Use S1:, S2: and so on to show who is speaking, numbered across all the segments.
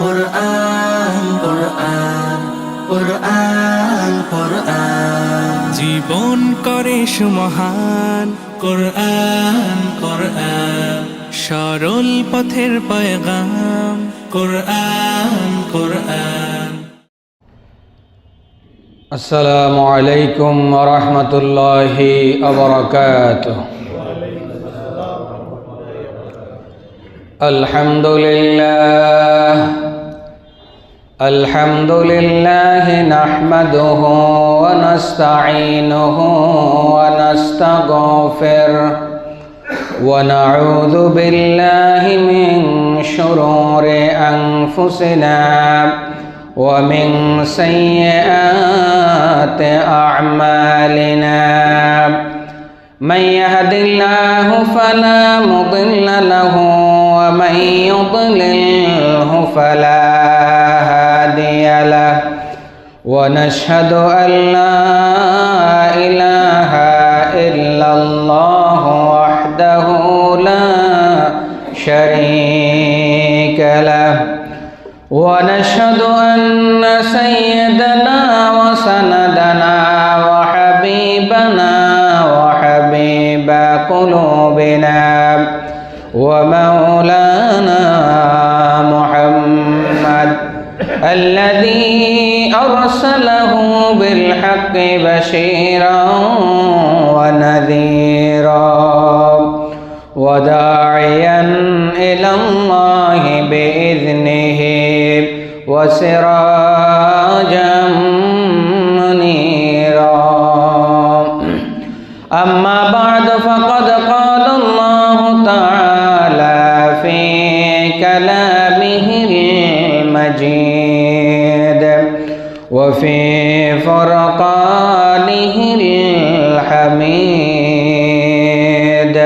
S1: কুরআন কুরআন কুরআন কুরআন জীবন করে সুমহান কুরআন কুরআন সরল পথের পয়গাম কুরআন কুরআন।
S2: আসসালামু আলাইকুম ওয়া রাহমাতুল্লাহি ওয়া বারাকাতুহু। আলহামদুলিল্লাহ নাহমাদুহু ওয়া নাস্তাঈনুহু ওয়া নাস্তাগফিরুহু ওয়া নাউযু বিল্লাহি মিন শুরুরি আনফুসিনা ومن سيئات أعمالنا من يهد الله فلا مضل له ومن يضلله فلا هادي له ونشهد أن لا إله إلا الله وحده لا شريك له ونشهد أن سيدنا وسندنا وحبيبنا وحبيب قلوبنا ومولانا محمد الذي أرسله بالحق بشيرا ونذيرا وداعيا إلى الله بإذنه وسراجا منيرا أما بعد فقد قال الله تعالى في كلامه المجيد وفي فرقانه الحميد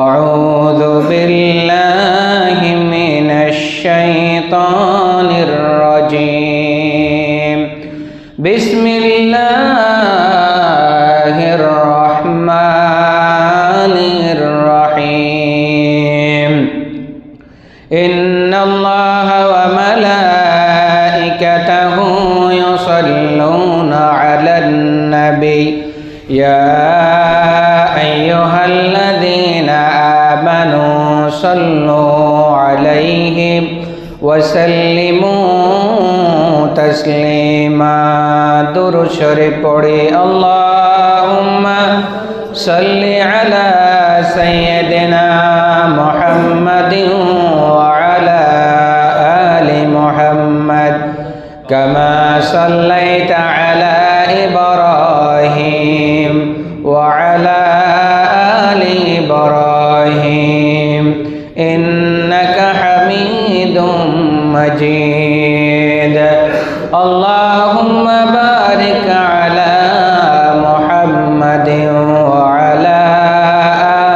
S2: أعوذ بالله من الشيطان الرجيم بسم الله الرحمن الرحيم إن الله وملائكته يصلون على النبي يا أيها الذين آمنوا صلوا عليه وسلموا تسليما درود شريف পড়ি اللهم صل على سيدنا محمد وعلى آل محمد كما صليت على إبراهيم وعلى آل إبراهيم إنك حميد مجيد اللهم بارك على محمد وعلى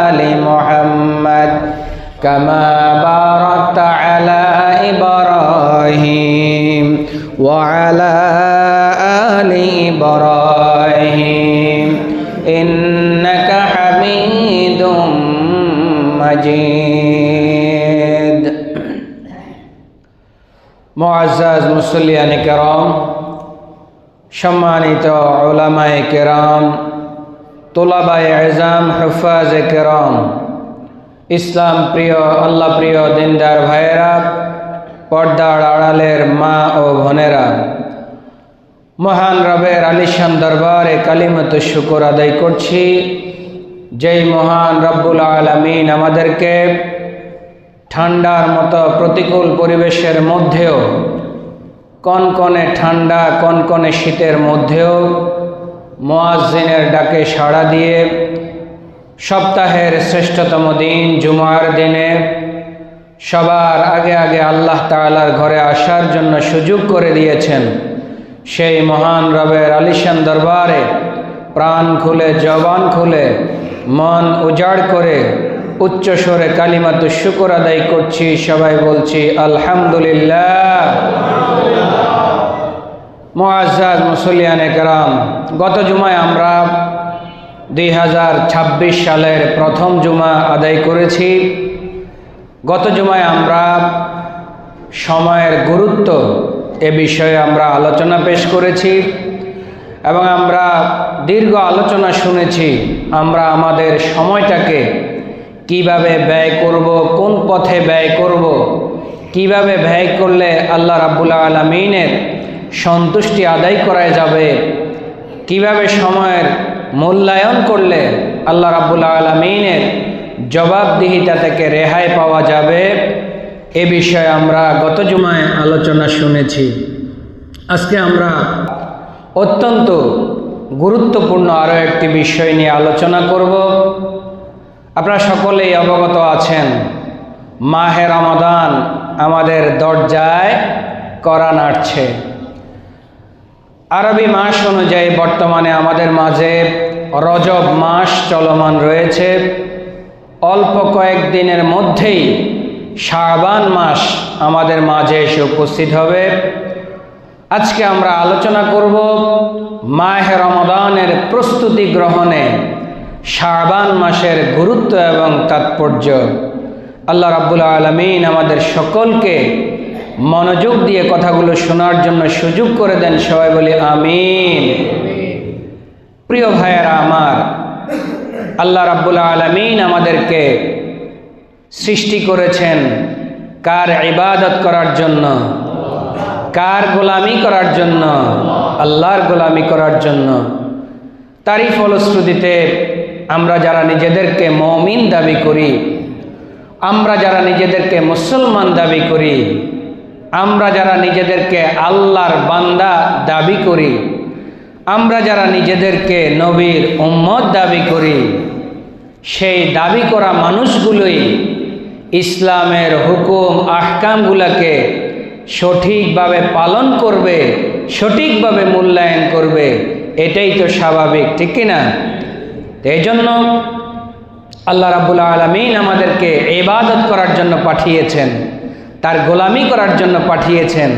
S2: آل محمد كما باركت على إبراهيم وعلى آل إبراهيم إنك حميد مجيد মুআজ্জাজ মুসল্লিয়ান কিরাম, সম্মানিত উলামায়ে কিরাম, তুলাবায়ে ইজাম, হুফাজে কিরাম, ইসলাম প্রিয় আল্লাহ প্রিয় দিনদার ভাইয়েরা, পর্দার আড়ালের মা ও বোনেরা, মহান রবের আলিশান দরবারে কালিমাতুশ শুকর আদায় করছি যেই মহান রব্বুল আলামিন আমাদেরকে ঠান্ডার মতো প্রতিকূল পরিবেশের মধ্যেও, কনকনে ঠান্ডা কনকনে শীতের মধ্যেও মুয়াজ্জিনের ডাকে সাড়া দিয়ে সপ্তাহের শ্রেষ্ঠতম দিন জুমার দিনে সবার আগে আগে আল্লাহ তাআলার ঘরে আসার জন্য সুযোগ করে দিয়েছেন। সেই মহান রবের আলিশান দরবারে প্রাণ খুলে, জবান খুলে, মন উজাড় করে উচ্চ স্বরে কালিমাতুশ শুকর আদায় করছি। সবাই বলছি আলহামদুলিল্লাহ। মুআজ্জাজ মুসল্লিয়ানে কেরাম, গত জুমায় আমরা 2026 সালের প্রথম জুমা আদায় করেছি। গত জুমায় আমরা সময়ের গুরুত্ব এ বিষয়ে আমরা আলোচনা পেশ করেছি এবং আমরা দীর্ঘ আলোচনা শুনেছি। আমরা আমাদের সময়টাকে কিভাবে ব্যয় করব, কোন পথে ব্যয় করব, কিভাবে ব্যয় করলে আল্লাহ রাব্বুল আলামিনের সন্তুষ্টি আদায় করা যাবে, কিভাবে সময়ের মূল্যায়ন করলে আল্লাহ রাব্বুল আলামিনের জবাবদিহিতা থেকে রেহাই পাওয়া যাবে, এ বিষয়ে আমরা গত জুমায় আলোচনা শুনেছি। আজকে আমরা অত্যন্ত গুরুত্বপূর্ণ আরও একটি বিষয় নিয়ে আলোচনা করব। আপনারা সকলেই অবগত আছেন, মাহে রমাদান আমাদের দরজায় কড়া নাড়ছে। আরবি মাস অনুযায়ী বর্তমানে আমাদের মাঝে রজব মাস চলমান রয়েছে। অল্প কয়েকদিনের মধ্যেই শাবান মাস আমাদের মাঝে এসে উপস্থিত হবে। আজকে আমরা আলোচনা করব মাহে রমাদানের প্রস্তুতি গ্রহণে শাবান মাসের গুরুত্ব এবং তাৎপর্য। আল্লাহ রাব্বুল আলামিন আমাদের সকলকে মনোযোগ দিয়ে কথাগুলো শোনার জন্য সুযোগ করে দেন। সবাই বলি আমিন। প্রিয় ভাইয়েরা আমার, আল্লাহ রাব্বুল আলামিন আমাদেরকে সৃষ্টি করেছেন কার ইবাদত করার জন্য? কার গোলামি করার জন্য? আল্লাহর গোলামি করার জন্য। তারই ফলশ্রুতিতে আমরা যারা নিজেদেরকে মুমিন দাবি করি, আমরা যারা নিজেদেরকে মুসলমান দাবি করি, আমরা যারা নিজেদেরকে আল্লাহর বান্দা দাবি করি, আমরা যারা নিজেদেরকে নবীর উম্মত দাবি করি, সেই দাবি করা মানুষগুলোই ইসলামের হুকুম আহকামগুলোকে সঠিকভাবে পালন করবে, সঠিকভাবে মূল্যায়ন করবে। এটাই তো স্বাভাবিক, ঠিক কিনা? এই জন্য আল্লাহ রাব্বুল আলামিন আমাদেরকে ইবাদত করার জন্য পাঠিয়েছেন, তার গোলামি করার জন্য পাঠিয়েছেন।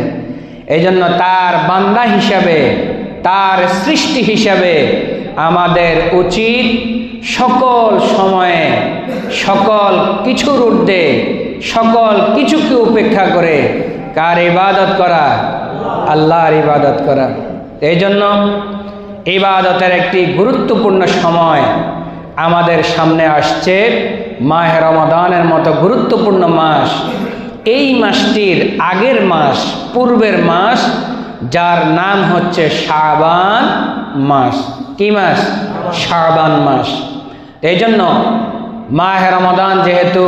S2: এই জন্য তার বান্দা হিসাবে, তার সৃষ্টি হিসাবে আমাদের উচিত সকল সময়ে, সকল কিছুর ঊর্ধ্বে, সকল কিছুকে উপেক্ষা করে কার ইবাদত করা? আল্লাহর ইবাদত করা। এই জন্য ইবাদতের একটি গুরুত্বপূর্ণ সময় আমাদের সামনে আসছে, মাহে রমাদানের মতো গুরুত্বপূর্ণ মাস। এই মাসটির আগের মাস, পূর্বের মাস, যার নাম হচ্ছে শাবান মাস। কি মাস? শাবান মাস। এই জন্য মাহে রমাদান যেহেতু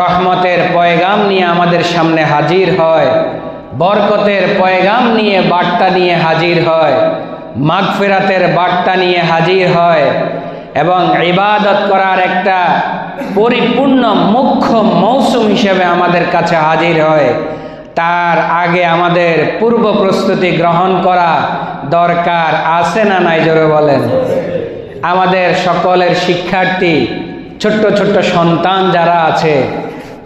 S2: রহমতের পয়গাম নিয়ে আমাদের সামনে হাজির হয়, বরকতের পয়গাম নিয়ে, বার্তা নিয়ে হাজির হয়, মাগফিরাতের বার্তা নিয়ে হাজির হয় এবং ইবাদত করার একটা পরিপূর্ণ মুখ্য মৌসুম হিসেবে আমাদের কাছে হাজির হয়, তার আগে আমাদের পূর্ব প্রস্তুতি গ্রহণ করা দরকার আছে না নাই? জোরে বলেন। আমাদের সকলের শিক্ষার্থী, ছোট্ট ছোট্ট সন্তান যারা আছে,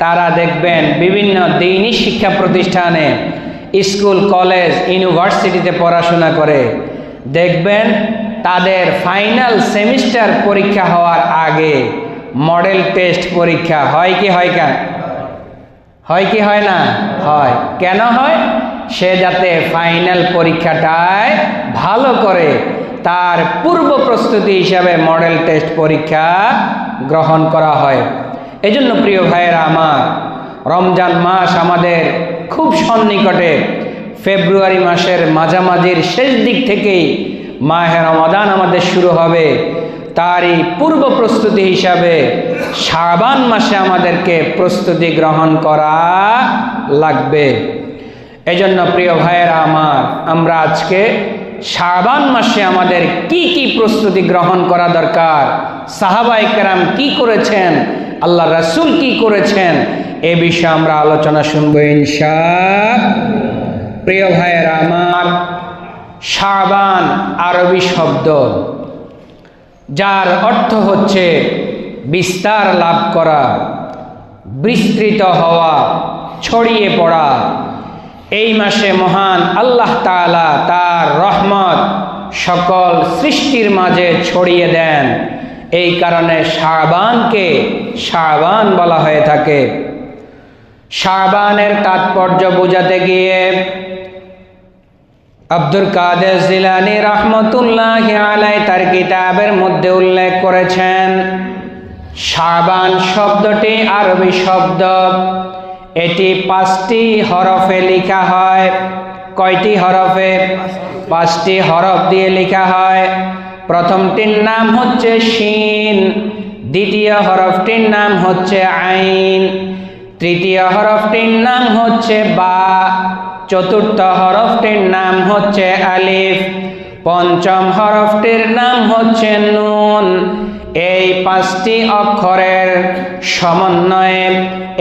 S2: তারা দেখবেন বিভিন্ন দ্বীনি শিক্ষা প্রতিষ্ঠানে, স্কুল, কলেজ, ইউনিভার্সিটিতে পড়াশোনা করে। দেখবেন তাদের ফাইনাল সেমিস্টার পরীক্ষা হওয়ার আগে মডেল টেস্ট পরীক্ষা হয় কি হয় না? হয় কি হয় না? হয়। কেন হয়? সে যাতে ফাইনাল পরীক্ষাটায় ভালো করে, তার পূর্ব প্রস্তুতি হিসাবে মডেল টেস্ট পরীক্ষা গ্রহণ করা হয়। এজন্য প্রিয় ভাইয়েরা আমার, রমজান মাস আমাদের খুব সন্নিকটে। ফেব্রুয়ারি মাসের মাঝামাঝির শেষ দিক থেকেই মাহে রমাদান আমাদের শুরু হবে। তারই পূর্ব প্রস্তুতি হিসাবে শাবান মাসে আমাদেরকে প্রস্তুতি গ্রহণ করা লাগবে। এজন্য প্রিয় ভাইয়েরা আমার, আমরা আজকে শাবান মাসে আমাদের কি কি প্রস্তুতি গ্রহণ করা দরকার, সাহাবায়ে কেরাম কি করেছেন, আল্লাহ রাসূল কি করেছেন, এ বিষয়ে আমরা আলোচনা শুনবো ইনশাআল্লাহ। প্রিয় ভাইয়েরা আমার, শাবান আরবি শব্দ, যার অর্থ হচ্ছে বিস্তার লাভ করা, বিস্তৃত হওয়া, ছড়িয়ে পড়া। এই মাসে মহান আল্লাহ তাআলা তার রহমত সকল সৃষ্টির মাঝে ছড়িয়ে দেন। এই কারণে শাবানকে শাবান বলা হয়ে থাকে। শাবানের তাৎপর্য বোঝাতে গিয়ে আব্দুল কাদের জিলানী রাহমাতুল্লাহি আলাইহি তার কিতাবের মধ্যে উল্লেখ করেছেন, শাবান শব্দটি আরবি শব্দ। এটি 5টি হরফে লেখা হয়। কয়টি হরফে? 5টি হরফ দিয়ে লেখা হয়। প্রথমটির নাম হচ্ছে শিন, দ্বিতীয় হরফটির নাম হচ্ছে আইন, তৃতীয় হরফটির নাম হচ্ছে বা, চতুর্থ হরফটির নাম হচ্ছে আলিফ, পঞ্চম হরফটির নাম হচ্ছে নুন। এই 5টি অক্ষরের সমন্বয়ে,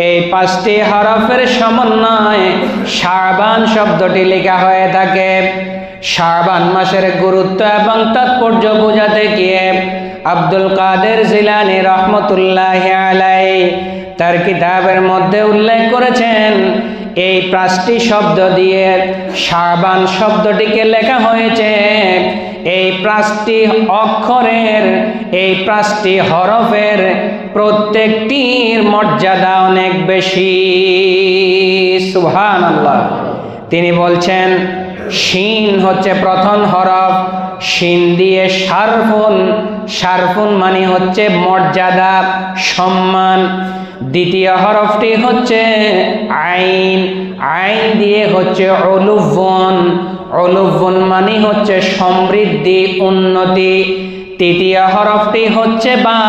S2: এই 5টি হরফের সমন্বয়ে শাবান শব্দটি লেখা হয়ে থাকে। শাবান মাসের গুরুত্ব এবং তাৎপর্য বোঝাতে গিয়ে আব্দুল কাদের জিলানী রাহমাতুল্লাহি আলাইহি তার কিতাবের মধ্যে উল্লেখ করেছেন, এই 5টি শব্দ দিয়ে শাবান শব্দটিকে লেখা হয়েছে। এই 5টি অক্ষরের, এই 5টি হরফের প্রত্যেকটির মর্যাদা অনেক বেশি। সুবহানাল্লাহ। তিনি বলছেন, শিন হচ্ছে প্রথম হরফ, শিন দিয়ে শারফুন, শারফুন মানে হচ্ছে মর্যাদা, সম্মান। দ্বিতীয় হরফটি হচ্ছে আইন, আইন দিয়ে হচ্ছে উলুফুন, উলুফুন মানে হচ্ছে সমৃদ্ধি, উন্নতি। তৃতীয় হরফটি হচ্ছে বা,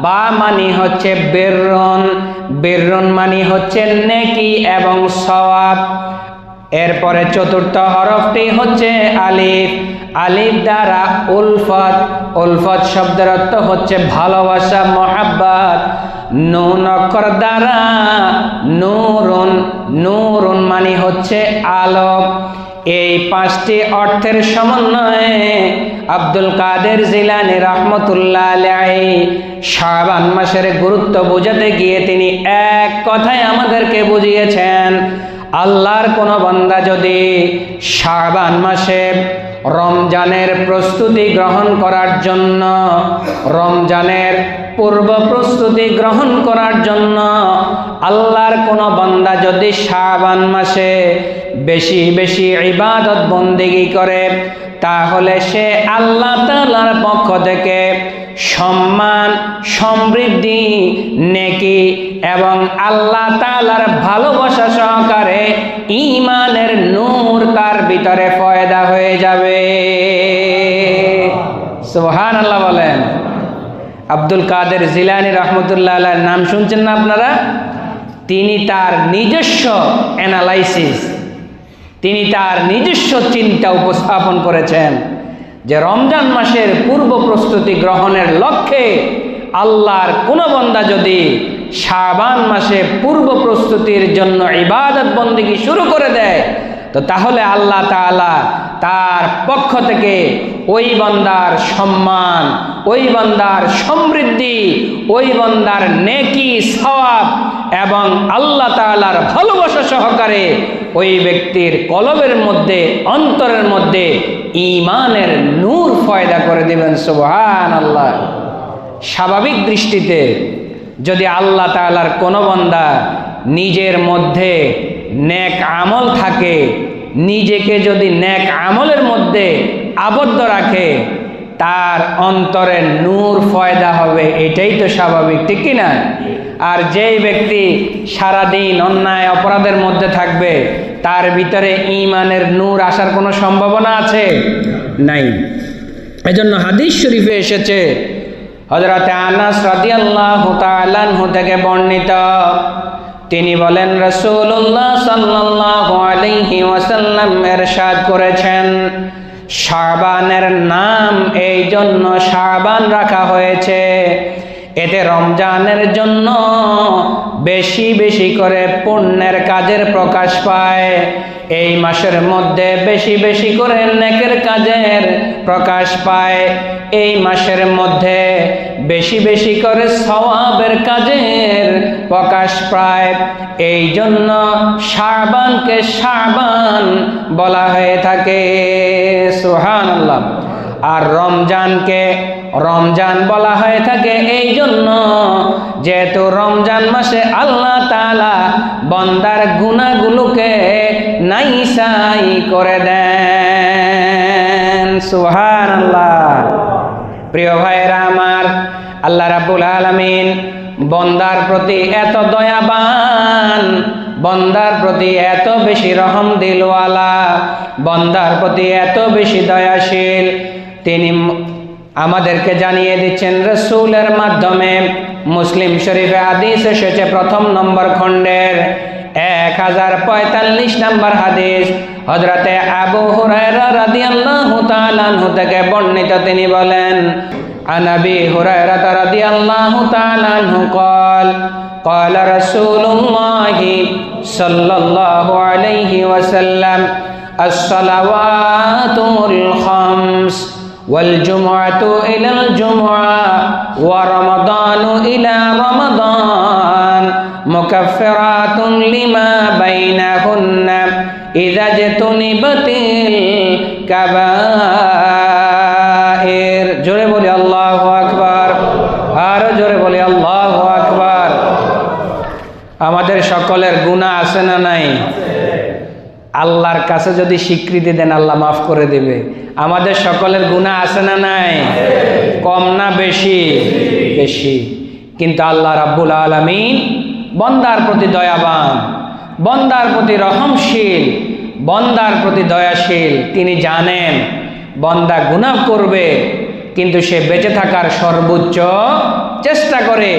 S2: বা মানে হচ্ছে বিররুন, বিররুন মানে হচ্ছে নেকি এবং সওয়াব। এরপরে চতুর্থ হরফটি হচ্ছে আলিফ, আলিফ দ্বারা উলফত, উলফত শব্দের অর্থ হচ্ছে ভালোবাসা, মহাব্বত। নুন অক্ষর দ্বারা নূরুন, নূরুন মানে হচ্ছে আলোক। এই 5টি অর্থের সমন্বয়ে আব্দুল কাদের জিলানী রাহমাতুল্লাহি আলাইহি শাবান মাসের গুরুত্ব বোঝাতে গিয়ে তিনি এক কথায় আমাদেরকে বুঝিয়েছেন, আল্লাহর কোন বান্দা যদি শাবান মাসে রমজানের প্রস্তুতি গ্রহণ করার জন্য, রমজানের পূর্ব প্রস্তুতি গ্রহণ করার জন্য আল্লাহর কোন বান্দা যদি শাবান মাসে বেশি বেশি ইবাদত বন্দেগী করে, তাহলে সে আল্লাহ তাআলার পক্ষ থেকে সম্মান, সমৃদ্ধি, নেকি এবং আল্লাহ তাআলার ভালোবাসা সহকারে ঈমানের নূর তার ভিতরে পয়দা হয়ে যাবে। সুবহানাল্লাহ বলেন। আব্দুল কাদের জিলানী রাহমাতুল্লাহি আলাইহির নাম শুনছেন না আপনারা? তিনি তার নিজস্ব অ্যানালাইসিস, তিনি তার নিজস্ব চিন্তা উপস্থাপন করেছেন যে রমজান মাসের পূর্ব প্রস্তুতি গ্রহণের লক্ষ্যে আল্লাহর কোন বান্দা যদি শাবান মাসে পূর্ব প্রস্তুতির জন্য ইবাদত বন্দেগী শুরু করে দেয়, তো তাহলে আল্লাহ তাআলা তার পক্ষ থেকে ওই বান্দার সম্মান, ওই বান্দার সমৃদ্ধি, ওই বান্দার নেকি, সওয়াব এবং আল্লাহ তাআলার ভালোবাসা সহকারে ওই ব্যক্তির কলবের মধ্যে, অন্তরের মধ্যে ঈমানের নূর পয়দা করে দিবেন। সুবহানাল্লাহ। স্বাভাবিক দৃষ্টিতে যদি আল্লাহ তাআলার কোন বান্দা নিজের মধ্যে নেক আমল থাকে, নিজেকে যদি নেক আমলের মধ্যে আবদ্ধ রাখে, তার অন্তরে নূর পয়দা হবে, এটাই তো স্বাভাবিক, ঠিক কি না? আর যেই ব্যক্তি সারাদিন অন্যায় অপরাধের মধ্যে থাকবে, তার ভিতরে ঈমানের নূর আসার কোনো সম্ভাবনা আছে? নাই। এজন্য হাদিস শরীফে এসেছে, হযরত আনাস রাদিয়াল্লাহু তাআলা আনহু থেকে বর্ণিত, তিনি বলেন, রাসূলুল্লাহ সাল্লাল্লাহু আলাইহি ওয়াসাল্লাম ইরশাদ করেছেন, শাবানের নাম এই জন্য শাবান রাখা হয়েছে, এতে রমজানের জন্য বেশি বেশি করে পুণ্যের কাজের প্রকাশ পায়। এই মাসের মধ্যে বেশি বেশি করে নেকের কাজের প্রকাশ পায়। এই মাসের মধ্যে বেশি বেশি করে সওয়াবের কাজের প্রকাশ পায়। এই জন্য শাবানকে শাবান বলা হয়ে থাকে। সুবহানাল্লাহ। আর রমজানকে রমজান বলা হয়ে থাকে এই জন্য, যেহেতু রমজান মাসে আল্লাহ তাআলা বান্দার গুনাহগুলোকে নাইসাই করে দেন। সুবহানাল্লাহ। প্রিয় ভাইরা আমার, আল্লাহ রাব্বুল আলামিন বান্দার প্রতি এত দয়াবান, বান্দার প্রতি এত বেশি রহম দিলওয়ালা, বান্দার প্রতি এত বেশি দয়াশীল, তিনি আমাদেরকে জানিয়ে দিচ্ছেন রাসূলের মাধ্যমে। মুসলিম শরীফে হাদিস এসেছে প্রথম নম্বর খণ্ডের 1045 নম্বর হাদিস, হযরতে আবু হুরায়রা রাদিয়াল্লাহু তাআলা আনহু থেকে বর্ণিত। তিনি বলেন, عن أبي هريرة رضي الله تعالى عنه قال قال رسول الله صلى الله عليه وسلم الصلوات الخمس والجمعة إلى الجمعة ورمضان إلى رمضان مكفرات لما بينهن إذا اجتنبت الكبائر। জোরে বলি আল্লাহু আকবার, আরো জোরে বলি আল্লাহু আকবার। আমাদের সকলের গুনাহ আছে না নাই? আল্লাহর কাছে যদি স্বীকৃতি দেন আল্লাহ মাফ করে দেবে। আমাদের সকলের গুনাহ আছে না নাই? কম না বেশি? বেশি। কিন্তু আল্লাহ রাব্বুল আলামিন বান্দার প্রতি দয়াবান, বান্দার প্রতি রহমশীল, বান্দার প্রতি দয়াশীল। তিনি জানেন বান্দা গুনাহ করবে, কিন্তু সে বেঁচে থাকার সর্বোচ্চ চেষ্টা করে,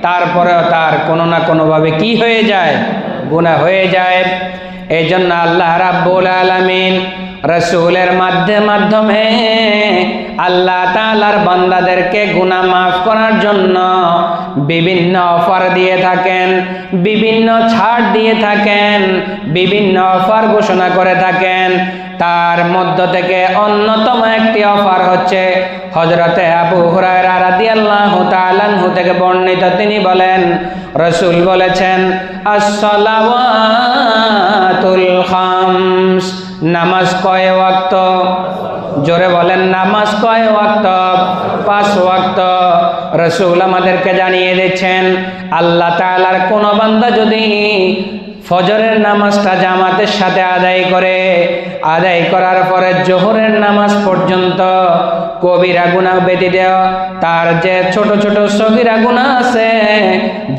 S2: তারপরেও তার কোনো না কোনোভাবে কি হয়ে যায়? গুনাহ হয়ে যায়। এই জন্য আল্লাহ রাব্বুল আলামিন রাসূলের মাধ্যমে আল্লাহ তাআলার বান্দাদেরকে গুনাহ মাফ করার জন্য বিভিন্ন অফার দিয়ে থাকেন, বিভিন্ন ছাড় দিয়ে থাকেন, বিভিন্ন অফার ঘোষণা করে থাকেন। তার মধ্য থেকে অন্যতম একটি অফার হচ্ছে হযরতে আবু হুরায়রা রাদিয়াল্লাহু তাআলা আনহু থেকে বর্ণিত। তিনি বলেন, রাসূল বলেছেন, as-salawatul khams, নামাজ কয় ওয়াক্ত? জোরে বলেন, নামাজ কয় ওয়াক্ত? 5 ওয়াক্ত। রাসূল আমাদেরকে জানিয়ে দিচ্ছেন, আল্লাহ তাআলার কোন বান্দা যদি ফজরের নামাজটা জামাতের সাথে আদায় করে, আদায় করার পরে জোহরের নামাজ পর্যন্ত কবিরা গুনাহ ব্যতীত তার যে ছোট ছোট সগীরা গুনাহ আছে,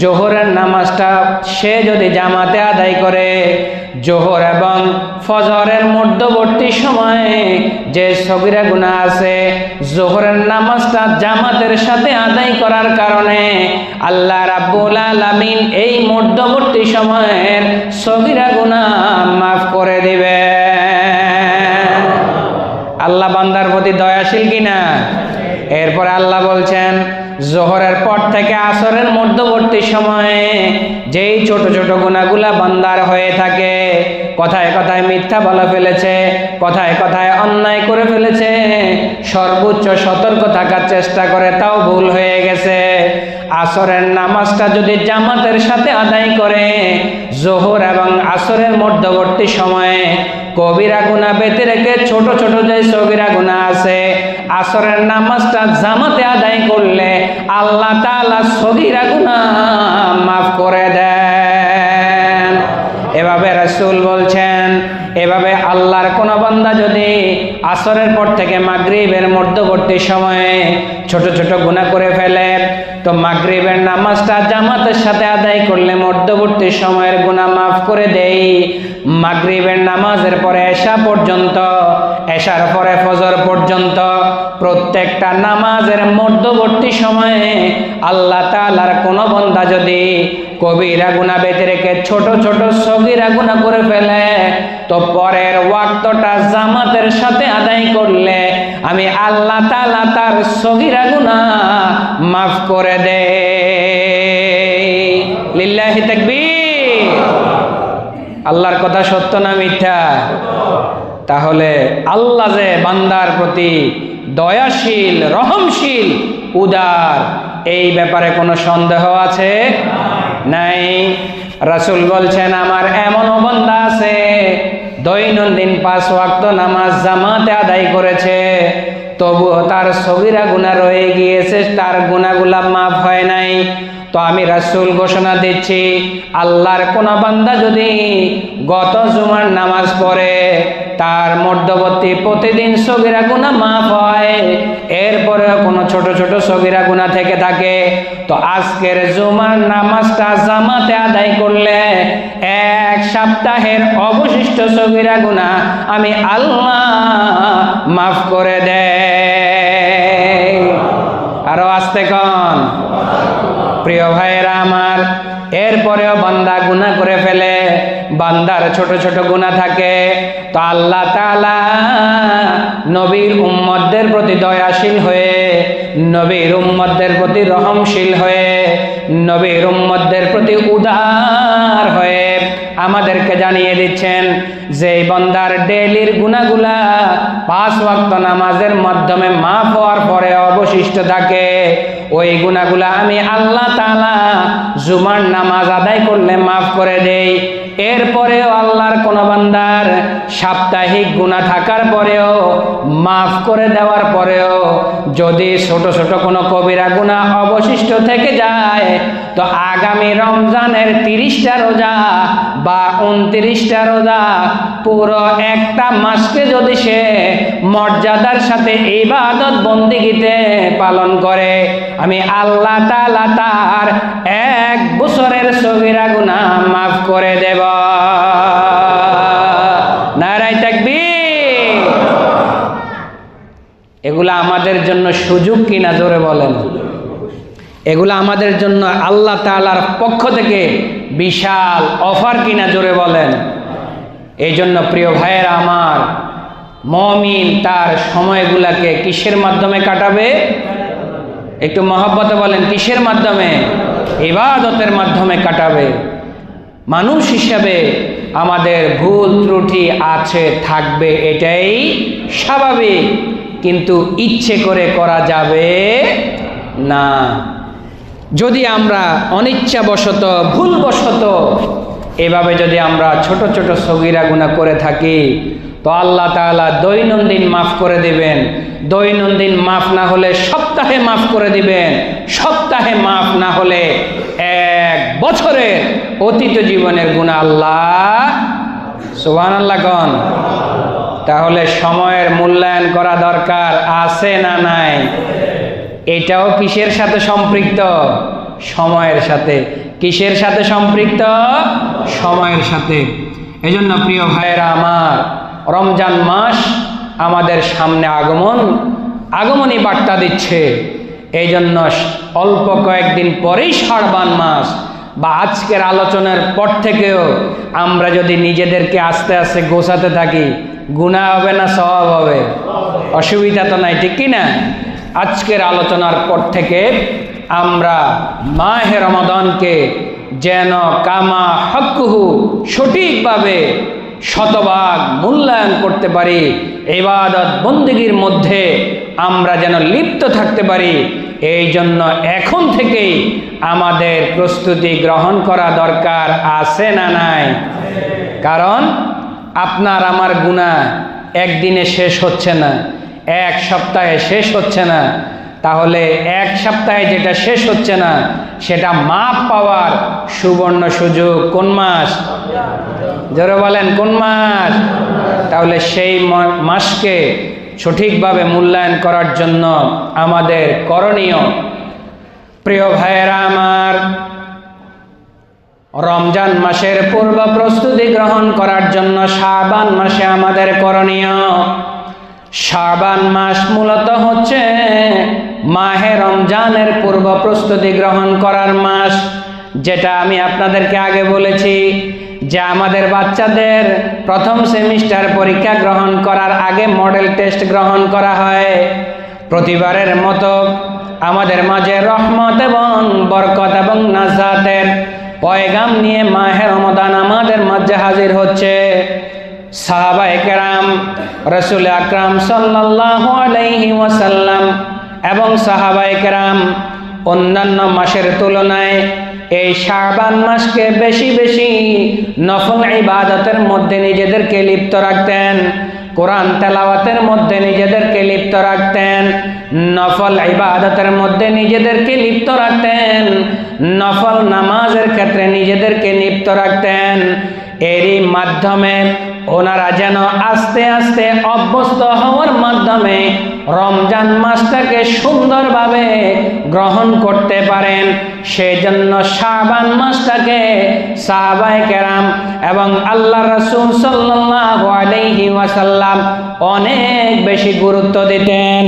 S2: জোহরের নামাজটা সে যদি জামাতে আদায় করে, জোহর এবং ফজরের মধ্যবর্তী সময়ে যে সগীরা গুনাহ আছে, জোহরের নামাজটা জামাতের সাথে আদায় করার কারণে আল্লাহ রাব্বুল আলামিন এই মধ্যবর্তী সময়ের সগীরা গুনাহ মাফ করে দিবে। আল্লাহ বান্দার প্রতি দয়াশীল কিনা? এরপরে আল্লাহ বলছেন, জোহরের পর থেকে আসরের মধ্যবর্তী সময়ে যেই ছোট ছোট গুনাহগুলা বান্দার হয়ে থাকে, কথায় কথায় মিথ্যা বলে ফেলেছে, কথায় কথায় অন্যায় করে ফেলেছে, সর্বোচ্চ সতর্ক থাকার চেষ্টা করে তাও ভুল হয়ে গেছে, আসরের নামাজটা যদি জামাতের সাথে আদায় করে, জোহর এবং আসরের মধ্যবর্তী সময়ে কবিরা গুনাহ বেঁধে রেখে ছোট ছোট যে সগীরা গুনাহ আছে, আসরের নামাজটা জামাতে আদায় করলে আল্লাহ তাআলা সগীরা গুনাহ মাফ করে দেন। এভাবে রাসূল বলছেন, এভাবে আল্লাহর কোন বান্দা যদি আসরের পর থেকে মাগরিবের মধ্যবর্তী সময়ে ছোট ছোট গুনাহ করে ফেলে, তো মাগরিবের নামাজটা জামাতের সাথে আদায় করলে মধ্যবর্তী সময়ের গুনাহ মাফ করে দেই। মাগরিবের নামাজের পরে এশা পর্যন্ত, এশার পরে ফজর পর্যন্ত প্রত্যেকটা নামাজের মধ্যবর্তী সময়ে আল্লাহ তাআলার কোন বান্দা যদি কবিরা গুনাহ বেঁধে রেখে ছোট ছোট সগীরা গুনাহ করে ফেলে, তো পরের ওয়াক্তটা জামাতের সাথে আদায় করলে আমি আল্লাহ তাআলা তার সগীরা গুনাহ মাফ করে দেই। লিল্লাহি তাকবীর। আল্লাহর কথা সত্য না মিথ্যা? তাহলে আল্লাহ যে বান্দার প্রতি দয়াশীল, রহমশীল, উদার, এই ব্যাপারে কোনো সন্দেহ আছে? নাই। রাসূল বলছেন, আমার এমনও বান্দা আছে দৈনন্দিন 5 ওয়াক্ত নামাজ জামাতে আদায় করেছে, তবুও তার সগীরা গুনাহ রয়ে গিয়েছে, তার গুনাহগুলা মাফ হয় নাই। তো আমি রাসূল ঘোষণা দিচ্ছি, আল্লাহর কোন বান্দা যদি গত জুমার নামাজ পড়ে, তার মধ্যবর্তী প্রতিদিন সগীরা গুনাহ মাফ হয়, এরপরেও কোনো ছোট ছোট সগীরা গুনাহ থেকে থাকে, তো আজকের জুমার নামাজটা জামাতে আদায় করলে এক সপ্তাহের অবশিষ্ট সগীরা গুনাহ আমি আল্লাহ মাফ করে দেয়। আরো আস্তে কন। প্রিয় ভাইয়েরা আমার, এরপরেও বান্দা গুনাহ করে ফেলে, বান্দার ছোট ছোট গুনাহ থাকে, তো আল্লাহ তাআলা নবীর উম্মতদের প্রতি দয়াশীল হয়ে, নবীর উম্মতদের প্রতি রহমশীল হয়ে, নবীর উম্মতদের প্রতি উদার হয়ে আমাদেরকে জানিয়ে দিচ্ছেন যে বান্দার ডেইলির গুনাহগুলা 5 ওয়াক্ত নামাজের মাধ্যমে মাফ হওয়ার পরে অবশিষ্ট থাকে, ওই গুনাহগুলা আমি আল্লাহ তাআলা জুমার নামাজ আদায় করলে মাফ করে দেই। এরপরেও আল্লাহর কোন বান্দার সাপ্তাহিক গুনাহ থাকার পরেও, মাফ করে দেওয়ার পরেও যদি ছোট ছোট কোনো কবিরা গুনাহ অবশিষ্ট থেকে যায়, তো আগামী রমজানের 30টা রোজা বা 29টা রোজা, পুরো একটা মাসকে যদি সে মর্যাদার সাথে ইবাদত বন্দেগীতে পালন করে, আমি আল্লাহ তাআলা তার 1 বছরের সগীরা গুনাহ মাফ করে দেব। নারায়ে তাকবীর। এগুলা আমাদের জন্য সুযোগ কিনা জোরে বলেন? এগুলা আমাদের জন্য আল্লাহ তাআলার পক্ষ থেকে বিশাল অফার কিনা জোরে বলেন? এই জন্য প্রিয় ভাইয়েরা আমার, মুমিন তার সময়গুলাকে কিসের মাধ্যমে কাটাবে? একটু মহব্বতে বলেন, কিসের মাধ্যমে? ইবাদতের মাধ্যমে কাটাবে। মানুষ হিসাবে আমাদের ভুল ত্রুটি আছে, থাকবে, এটাই স্বাভাবিক, কিন্তু ইচ্ছে করে করা যাবে না। যদি আমরা অনিচ্ছাবশত, ভুলবশত এভাবে যদি আমরা ছোট ছোট সগীরা গুনাহ করে থাকি, তো আল্লাহ তাআলা দৈনন্দিন মাফ করে দিবেন। দৈনন্দিন মাফ না হলে সপ্তাহে মাফ করে দিবেন। সপ্তাহে মাফ না হলে 1 বছরের অতীত জীবনের গুনাহ আল্লাহ, সুবহানাল্লাহ কোন। তাহলে সময়ের মূল্যায়ন করা দরকার আছে না নাই? এটাও কিসের সাথে সম্পৃক্ত? সময়ের সাথে। কিসের সাথে সম্পৃক্ত? সময়ের সাথে। এজন্য প্রিয় ভাইয়েরা আমার, রমজান মাস আমাদের সামনে আগমনী বার্তা দিচ্ছে। এই জন্য অল্প কয়েকদিন পরেই শাবান মাস, বা আজকের আলোচনার পর থেকেও আমরা যদি নিজেদেরকে আস্তে আস্তে গোছাতে থাকি, গুনাহ হবে না সওয়াব হবে? অসুবিধা তো নাই, ঠিক কি না? আজকের আলোচনার পর থেকে আমরা মাহে রমাদানকে যেন কামা হক্কুহু সঠিকভাবে শতভাগ মূল্যায়ন করতে পারি, ইবাদত বন্দেগীর মধ্যে আমরা যেন লিপ্ত থাকতে পারি, এই জন্য এখন থেকেই আমাদের প্রস্তুতি গ্রহণ করা দরকার আছে না নাই? কারণ আপনার আমার গুনাহ একদিনে শেষ হচ্ছে না, 1 সপ্তাহে শেষ হচ্ছে না। তাহলে 1 সপ্তাহে যেটা শেষ হচ্ছে না, সেটা মাপ পাওয়ার সুবর্ণ সুযোগ কোন মাস? জোরে বলেন, কোন মাস? তাহলে সেই মাসকে সঠিকভাবে মূল্যায়ন করার জন্য আমাদের করণীয়, প্রিয় ভাইয়েরা আমার, রমজান মাসের পূর্ব প্রস্তুতি গ্রহণ করার জন্য শাবান মাসে আমাদের করণীয়। শাবান মাস মূলত হচ্ছে মাহে রমজানের পূর্ব প্রস্তুতি গ্রহণ করার মাস, যেটা আমি আপনাদেরকে আগে বলেছি যে আমাদের বাচ্চাদের প্রথম সেমিস্টার পরীক্ষা গ্রহণ করার আগে মডেল টেস্ট গ্রহণ করা হয়। প্রতিবারের মতো আমাদের মাঝে রহমত এবং বরকত এবং নাজাতের পয়গাম নিয়ে মাহে রমাদান আমাদের মাঝে হাজির হচ্ছে। সাহাবায়ে কেরাম, রাসূল আকরাম সাল্লাল্লাহু আলাইহি ওয়াসাল্লাম এবং সাহাবায়ে কেরাম অন্যান্য মাসের তুলনায় এই শাবান মাসকে বেশি বেশি নফল ইবাদতের মধ্যে নিজেদেরকে লিপ্ত রাখতেন। কোরআন তেলাওয়াতের মধ্যে নিজেদেরকে লিপ্ত রাখতেন, নফল ইবাদতের মধ্যে নিজেদেরকে লিপ্ত রাখতেন, নফল নামাজের ক্ষেত্রে নিজেদেরকে লিপ্ত রাখতেন। এরই মাধ্যমে ওনারা যেন আস্তে আস্তে অভ্যস্ত হওয়ার মাধ্যমে রমজান মাসটাকে সুন্দরভাবে গ্রহণ করতে পারেন। সেজন্য শাবান মাসটাকে সাহাবায়ে কেরাম এবং আল্লাহ রাসূল সাল্লাল্লাহু আলাইহি ওয়াসাল্লাম অনেক বেশি গুরুত্ব দিতেন।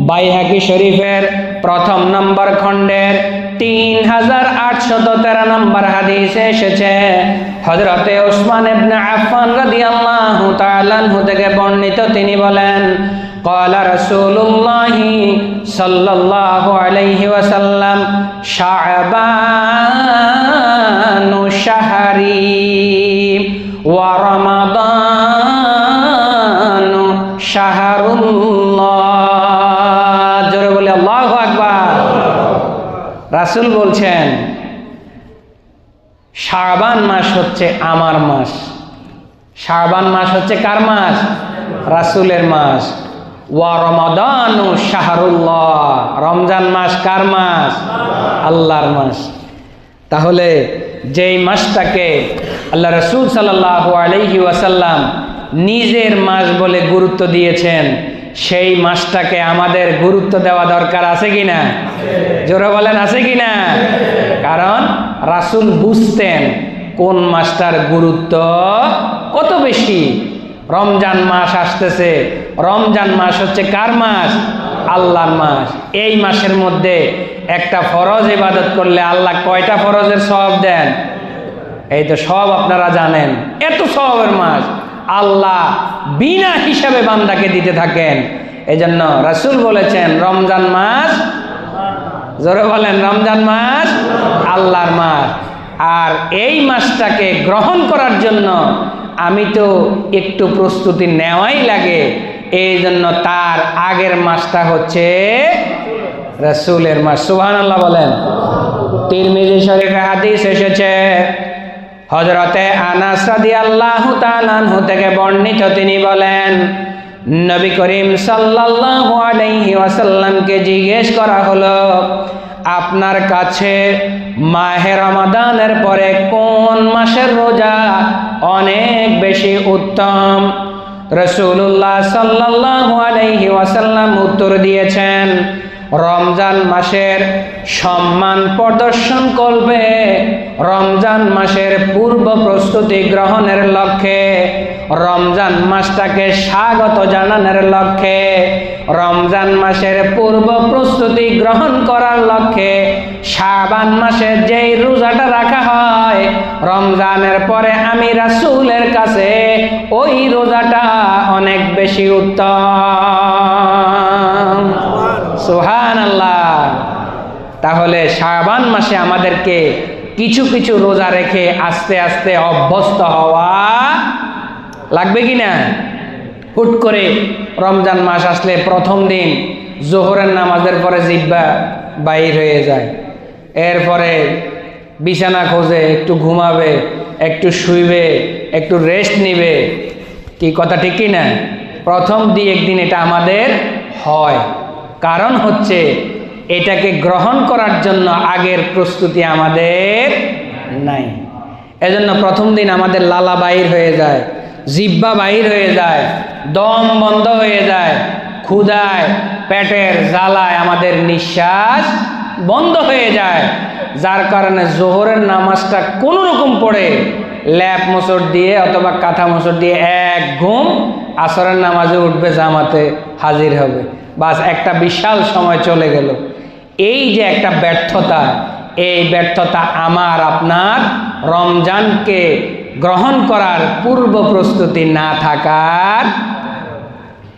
S2: বাইহাকি শরীফের প্রথম নম্বর খণ্ডের 3813 নম্বর হাদিসে এসেছে, হযরতে উসমান ইবনে আফফান রাদিয়াল্লাহু তাআলা আনহু থেকে বর্ণিত, তিনি বলেন, ক্বালা রাসূলুল্লাহি সাল্লাল্লাহু আলাইহি ওয়াসাল্লাম, শাবানু শাহরি ওয়া রমাদানু শাহরুল্লাহ। জোরে বলে আল্লাহু আকবার। রাসূল বলছেন শাবান মাস হচ্ছে আমার মাস। শাবান মাস হচ্ছে কার মাস? রাসূলের মাস। ওয়া রমাদানু শাহরুল্লাহ, রমজান মাস কার মাস? আল্লাহর মাস। তাহলে যেই মাসটাকে আল্লাহ রাসূল সাল্লাল্লাহু আলাইহি ওয়াসাল্লাম নিজের মাস বলে গুরুত্ব দিয়েছেন, সেই মাসটাকে আমাদের গুরুত্ব দেওয়া দরকার আছে কিনা? জোরে বলেন, আছে কিনা? কারণ রাসূল বুঝতেন কোন মাসটার গুরুত্ব কত বেশি। রমজান মাস আসতেছে, রমজান মাস হচ্ছে কার মাস? আল্লাহর মাস। এই মাসের মধ্যে একটা ফরজ ইবাদত করলে আল্লাহ কয়টা ফরজের সওয়াব দেন? এই তো সব আপনারা জানেন। এত সওয়াবের মাস আল্লাহ বিনা হিসাবে বান্দাকে দিতে থাকেন। এজন্য রাসূল বলেছেন রমজান মাস, জোরে বলেন, রমজান মাস আল্লাহর মাস। আর এই মাসটাকে গ্রহণ করার জন্য আমি তো একটু প্রস্তুতি নেওয়াই লাগে। এই জন্য তার আগের মাসটা হচ্ছে রাসূলের মাস। সুবহানাল্লাহ বলেন। তিরমিজি শরীফে হাদিস এসেছে, হযরতে আনাস রাদিয়াল্লাহু তাআলা আনহু থেকে বর্ণিত, তিনি বলেন, নবী করিম সাল্লাল্লাহু আলাইহি ওয়াসাল্লামকে জিজ্ঞেস করা হলো, আপনার কাছে মাহে রমাদানের পরে কোন মাসের রোজা অনেক বেশি উত্তম? রাসূলুল্লাহ সাল্লাল্লাহু আলাইহি ওয়াসাল্লাম উত্তর দিয়েছেন, রমজান মাসের সম্মান প্রদর্শন করবে, রমজান মাসের পূর্ব প্রস্তুতি গ্রহণের লক্ষ্যে, রমজান মাসটাকে স্বাগত জানানোর লক্ষ্যে, রমজান মাসের পূর্ব প্রস্তুতি গ্রহণ করার লক্ষ্যে শাবান মাসে যেই রোজাটা রাখা হয়, রমজানের পরে আমি রাসূলের কাছে ওই রোজাটা অনেক বেশি উত্তম। সুবহানাল্লাহ। তাহলে শাবান মাসে আমাদেরকে কিছু কিছু রোজা রেখে আস্তে আস্তে অভ্যস্ত হওয়া লাগবে কিনা? হুট করে রমজান মাস আসলে প্রথম দিন জোহরের নামাজের পরে জিহ্বা বাইর হয়ে যায়, এরপরে বিছানা খোঁজে, একটু ঘুমাবে, একটু শুইবে, একটু রেস্ট নিবে। কি কথা ঠিক কি না? প্রথম দুই একদিন এটা আমাদের হয়, কারণ হচ্ছে এটাকে গ্রহণ করার জন্য আগের প্রস্তুতি আমাদের নাই। এজন্য প্রথম দিন আমাদের লালা বাইর হয়ে যায়, জিহ্বা বাইর হয়ে যায়, দম বন্ধ হয়ে যায়, ক্ষুধায় পেটের জ্বালায় আমাদের নিঃশ্বাস বন্ধ হয়ে যায়, যার কারণে জোহরের নামাজটা কোনো রকম পড়ে ল্যাপ মোচড় দিয়ে অথবা কাঁথা মোচড় দিয়ে এক ঘুম, আসরের নামাজে উঠবে, জামাতে হাজির হবে, বাস একটা বিশাল সময় চলে গেল। এই যে একটা ব্যর্থতা, এই ব্যর্থতা আমার আপনার রমজানকে গ্রহণ করার পূর্ব প্রস্তুতি না থাকার।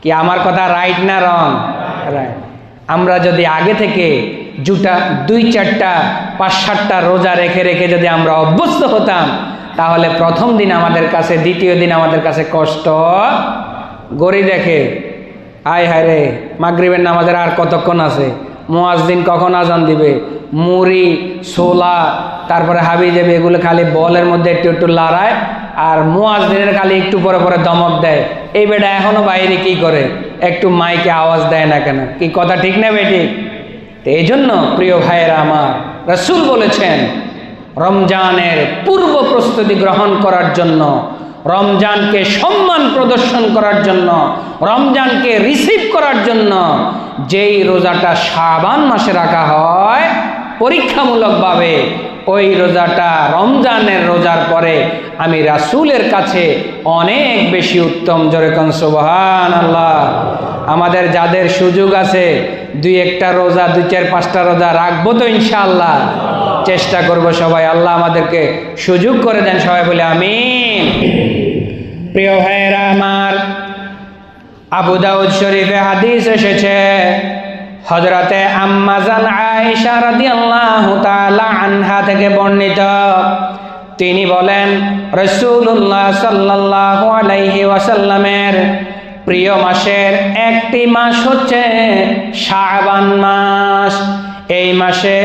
S2: কি আমার কথা রাইট না রং? রাইট। আমরা যদি আগে থেকে দুই চারটা 5-7টা রোজা রেখে রেখে যদি আমরা অভ্যস্ত হতাম, তাহলে প্রথম দিন আমাদের কাছে, দ্বিতীয় দিন আমাদের কাছে কষ্ট গড়ি দেখে, হায় হায় রে মাগরিবের নামাজের আর কতক্ষণ আছে, মুয়াজ্জিন কখন আজান দিবে, মুড়ি ছোলা তারপরে হাবি যাবে, এগুলো খালি বলের মধ্যে একটু একটু লড়ায়, আর মুয়াজ্জিনের খালি একটু পরে পরে দমক দেয়। এই বেটা এখনো বাইরে কি করে, একটু মাইকে আওয়াজ দেয় না কেন? কি কথা ঠিক না বেটি? তো এই জন্য প্রিয় ভাইয়েরা আমার, রাসূল বলেছেন রমজানের পূর্ব প্রস্তুতি গ্রহণ করার জন্য, রমজানকে সম্মান প্রদর্শন করার জন্য, রমজানকে রিসিভ করার জন্য যেই রোজাটা শাবান মাসে রাখা হয় পরীক্ষামূলকভাবে, ওই রোজাটা রমজানের রোজার পরে আমি রাসূলের কাছে অনেক বেশি উত্তম। জোরে কোন সুবহানাল্লাহ। আমাদের যাদের সুযোগ আছে 2-1টা রোজা, 2-4-5টা রোজা রাখবো তো ইনশাআল্লাহ, চেষ্টা করব সবাই। আল্লাহ আমাদেরকে সুযোগ করে দেন, সবাই বলে আমিন। প্রিয় ভাইয়েরা আমার, আবু দাউদ শরীফে হাদিস এসেছে, হযরতে আম্মা জান আয়েশা রাদিয়াল্লাহু তাআলা আনহা থেকে বর্ণিত, তিনি বলেন রাসূলুল্লাহ সাল্লাল্লাহু আলাইহি ওয়াসাল্লামের প্রিয় মাসের একটি মাস হচ্ছে শাবান মাস। এই মাসে